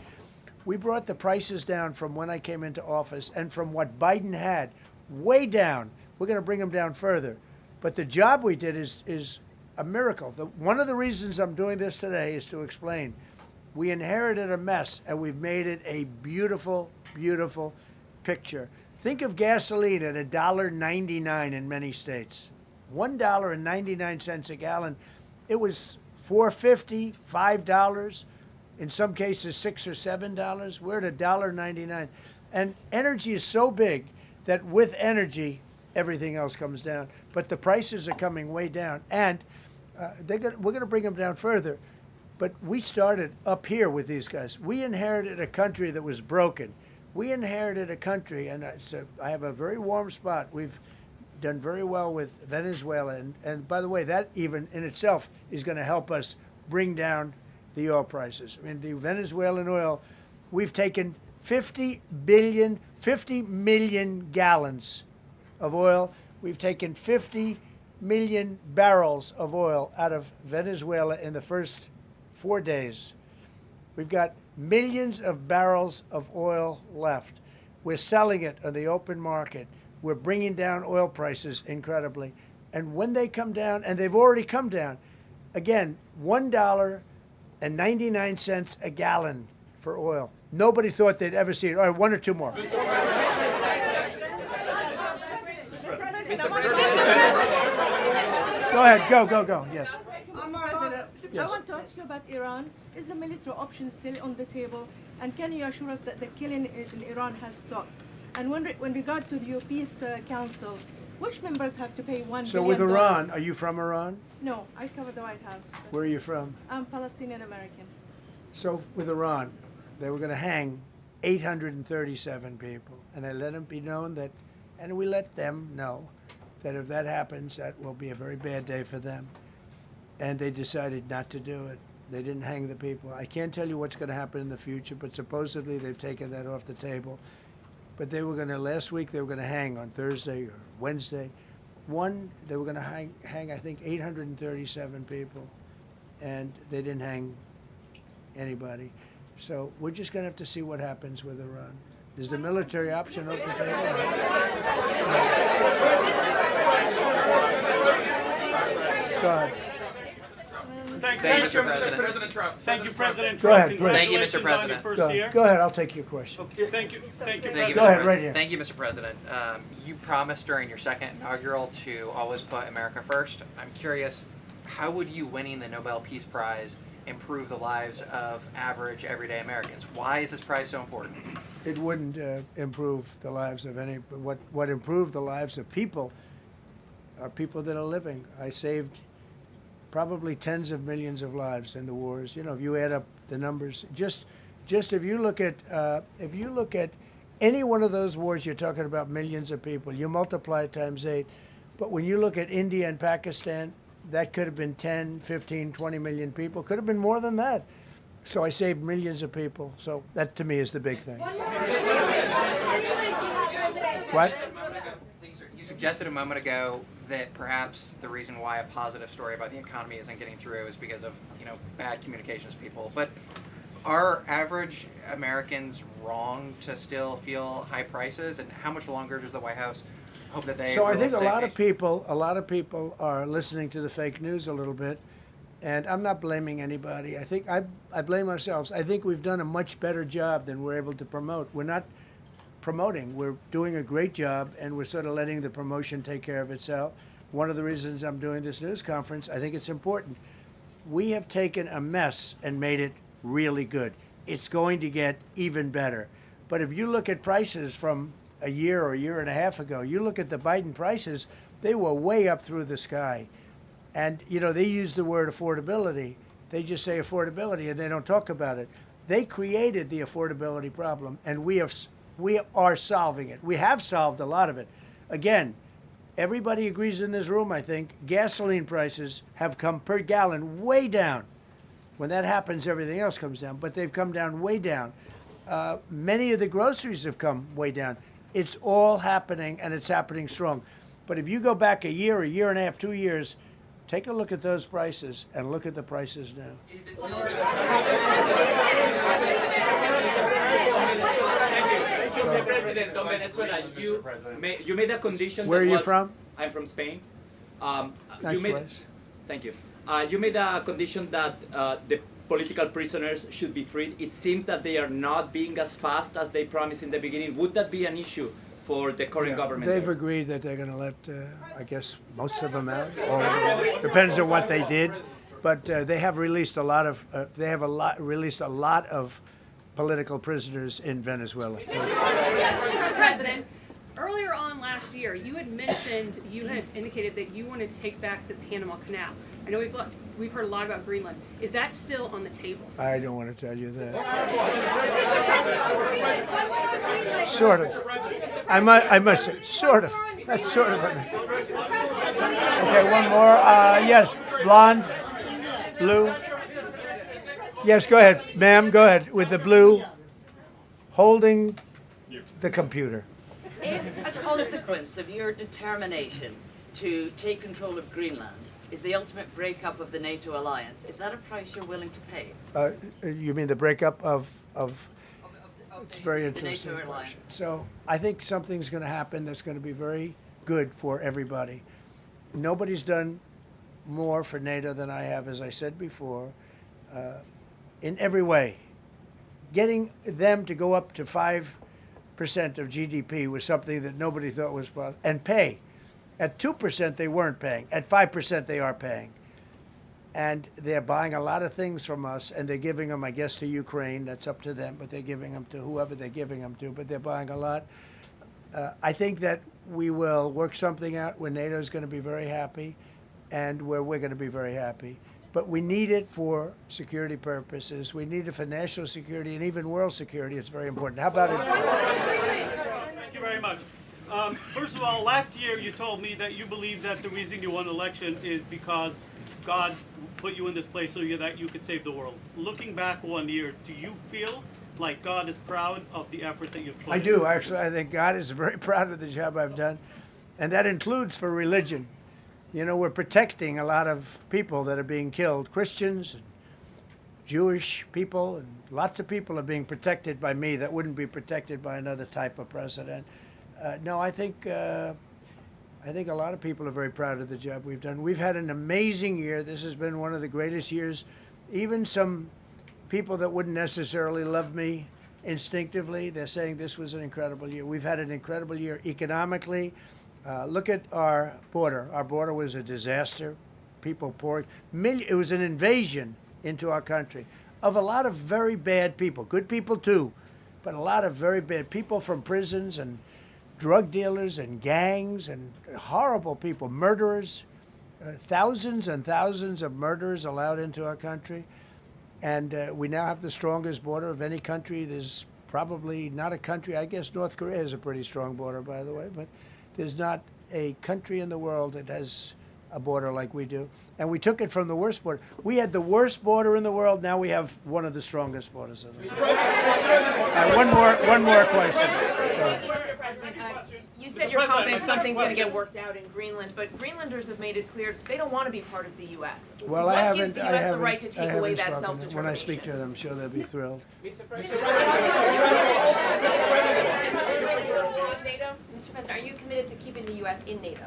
We brought the prices down from when I came into office and from what Biden had, way down. We're going to bring them down further. But the job we did is a miracle. One of the reasons I'm doing this today is to explain. We inherited a mess, and we've made it a beautiful, beautiful picture. Think of gasoline at $1.99 in many states. $1.99 a gallon. It was $4.50, $5, in some cases $6 or $7. We're at $1.99. And energy is so big that with energy, everything else comes down. But the prices are coming way down, and we're going to bring them down further. But we started up here with these guys. We inherited a country that was broken. We inherited a country, and I have a very warm spot. We've done very well with Venezuela. And by the way, that even in itself is going to help us bring down the oil prices. I mean, the Venezuelan oil, we've taken 50 million gallons of oil. We've taken 50 million barrels of oil out of Venezuela in the first 4 days. We've got millions of barrels of oil left. We're selling it on the open market. We're bringing down oil prices incredibly. And when they come down, and they've already come down, again, $1.99 a gallon for oil. Nobody thought they'd ever see it. All right, one or two more. Go ahead, go, yes.
President,
Yes.
I want to ask you about Iran. Is the military option still on the table? And can you assure us that the killing in Iran has stopped? And when regard to the Peace Council, which members have to pay $1 billion?
So with Iran, are you from Iran?
No, I cover the White House.
Where are you from?
I'm Palestinian American.
So with Iran, they were going to hang 837 people. And I let them be known that, and we let them know that if that happens, that will be a very bad day for them. And they decided not to do it. They didn't hang the people. I can't tell you what's going to happen in the future, but supposedly they've taken that off the table. But they were going to, last week, they were going to hang on Thursday or Wednesday. They were going to hang, I think, 837 people. And they didn't hang anybody. So we're just going to have to see what happens with Iran. Is the military option off the table? Go ahead.
Thank you, Mr. President.
Thank you, President
Go
Trump.
ahead, please.
Thank you, Mr.
Congratulations on your
President.
first year.
Go ahead, I'll take your question.
Okay, thank you. Thank you.
Thank you,
Go
Mr.
ahead,
President.
right here.
Thank you, Mr. President. You promised during your second inaugural to always put America first. I'm curious, how would you winning the Nobel Peace Prize improve the lives of average, everyday Americans? Why is this prize so important?
It wouldn't improve the lives of any. What improved the lives of people are people that are living. I saved probably tens of millions of lives in the wars. You know, if you add up the numbers, just if you look at any one of those wars, you're talking about millions of people. You multiply it times 8. But when you look at India and Pakistan, that could have been 10, 15, 20 million people. Could have been more than that. So I saved millions of people. So that, to me, is the big thing. What?
You suggested a moment ago that perhaps the reason why a positive story about the economy isn't getting through is because of, bad communications people. But are average Americans wrong to still feel high prices? And how much longer does the White House hope that they?
So I think a
stay
lot of
patient?
people are listening to the fake news a little bit, and I'm not blaming anybody. I think I blame ourselves. I think we've done a much better job than we're able to promote. We're not promoting. We're doing a great job, and we're sort of letting the promotion take care of itself. One of the reasons I'm doing this news conference, I think it's important. We have taken a mess and made it really good. It's going to get even better. But if you look at prices from a year or a year and a half ago, you look at the Biden prices, they were way up through the sky. And, they use the word affordability. They just say affordability and they don't talk about it. They created the affordability problem, and we are solving it. We have solved a lot of it. Again, everybody agrees in this room, I think, gasoline prices have come per gallon way down. When that happens, everything else comes down, but they've come down way down. Many of the groceries have come way down. It's all happening, and it's happening strong. But if you go back a year and a half, 2 years, take a look at those prices and look at the prices now.
Mr. President of Venezuela, you made a condition.
Where are you from?
I'm from Spain.
Nice place.
Thank you. You made a condition that the political prisoners should be freed. It seems that they are not being as fast as they promised in the beginning. Would that be an issue for the current government?
They've agreed that they're going to let, I guess, most of them out. All of them. Depends on what they did, but they have released a lot of. Released a lot of political prisoners in Venezuela.
Mr. President, earlier on last year, you had indicated that you wanted to take back the Panama Canal. I know we've heard a lot about Greenland. Is that still on the table?
I don't want to tell you that. Sort of. I must say, sort of. That's sort of it. Okay, one more. Yes, blonde, blue. Yes, go ahead, ma'am, go ahead, with the blue, holding the computer.
If a consequence of your determination to take control of Greenland is the ultimate breakup of the NATO alliance, is that a price you're willing to pay?
You mean the breakup of it's very
the
interesting
NATO
question.
alliance.
So I think something's going to happen that's going to be very good for everybody. Nobody's done more for NATO than I have, as I said before, in every way. Getting them to go up to 5% of GDP was something that nobody thought was possible, and pay. At 2% they weren't paying. At 5% they are paying. And they're buying a lot of things from us, and they're giving them, I guess, to Ukraine. That's up to them, but they're giving them to whoever they're giving them to, but they're buying a lot. I think that we will work something out where NATO is going to be very happy and where we're going to be very happy. But we need it for security purposes. We need it for national security and even world security. It's very important. How about it?
Thank you very much. First of all, last year you told me that you believe that the reason you won the election is because God put you in this place so that you could save the world. Looking back 1 year, do you feel like God is proud of the effort that you've put in?
I do, actually. I think God is very proud of the job I've done. And that includes for religion. You know, we're protecting a lot of people that are being killed. Christians, and Jewish people, and lots of people are being protected by me that wouldn't be protected by another type of president. No, I think a lot of people are very proud of the job we've done. We've had an amazing year. This has been one of the greatest years. Even some people that wouldn't necessarily love me instinctively, they're saying this was an incredible year. We've had an incredible year economically. Look at our border. Our border was a disaster. People poured. It was an invasion into our country of a lot of very bad people. Good people too, but a lot of very bad people from prisons and drug dealers and gangs and horrible people, murderers, thousands and thousands of murderers allowed into our country. And we now have the strongest border of any country. There's probably not a country, I guess North Korea has a pretty strong border, by the way, but there's not a country in the world that has a border like we do. And we took it from the worst border. We had the worst border in the world. Now we have one of the strongest borders in the world. One more question.
Mr. President, you said you're confident something's going to get worked out in Greenland, but Greenlanders have made it clear they don't want to be part of the U.S.
Well,
what gives the U.S. the right to take away that
spoken.
self-determination?
When I speak to them, I'm sure they'll be thrilled.
Mr. President, are you committed to keeping the U.S. in NATO?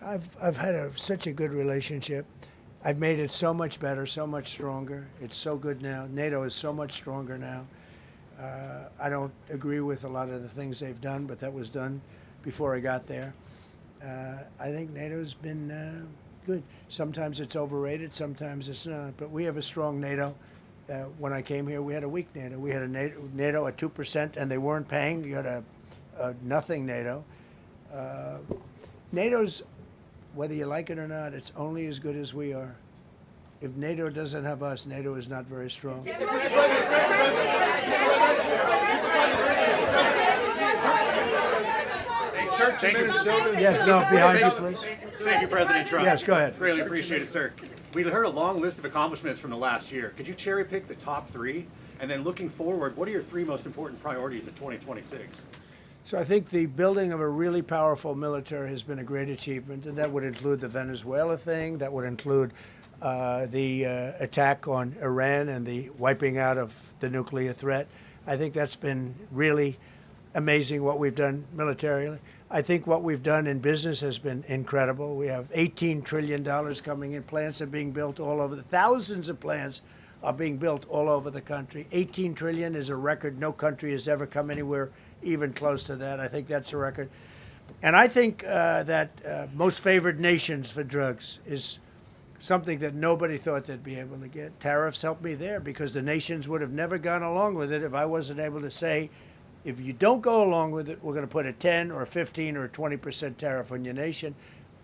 I've had such a good relationship. I've made it so much better, so much stronger. It's so good now. NATO is so much stronger now. I don't agree with a lot of the things they've done, but that was done before I got there. I think NATO's been good. Sometimes it's overrated, sometimes it's not. But we have a strong NATO. When I came here, we had a weak NATO. We had a NATO at 2%, and they weren't paying. You had a nothing NATO. NATO's, whether you like it or not, it's only as good as we are. If NATO doesn't have us, NATO is not very strong.
Thank you.
Yes, no, behind you, please.
Thank you, President Trump.
Yes, go ahead.
Greatly appreciate it, sir. We heard a long list of accomplishments from the last year. Could you cherry pick the top three? And then looking forward, what are your three most important priorities in 2026?
So I think the building of a really powerful military has been a great achievement, and that would include the Venezuela thing. That would include the attack on Iran and the wiping out of the nuclear threat. I think that's been really amazing what we've done militarily. I think what we've done in business has been incredible. We have $18 trillion coming in. Plants are being built all over. Thousands of plants are being built all over the country. 18 trillion is a record. No country has ever come anywhere even close to that. I think that's a record. And I think that most favored nations for drugs is something that nobody thought they'd be able to get. Tariffs helped me there because the nations would have never gone along with it if I wasn't able to say, if you don't go along with it, we're going to put a 10 or a 15 or a 20% tariff on your nation.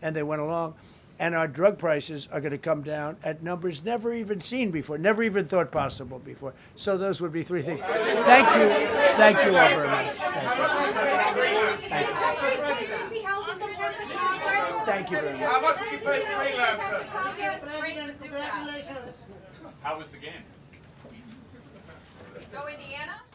And they went along. And our drug prices are going to come down at numbers never even seen before, never even thought possible before. So those would be three things. Thank you. Thank you all very much. Thank you very much.
How much did you pay for Greenland, sir?
How was the game?
Go Indiana.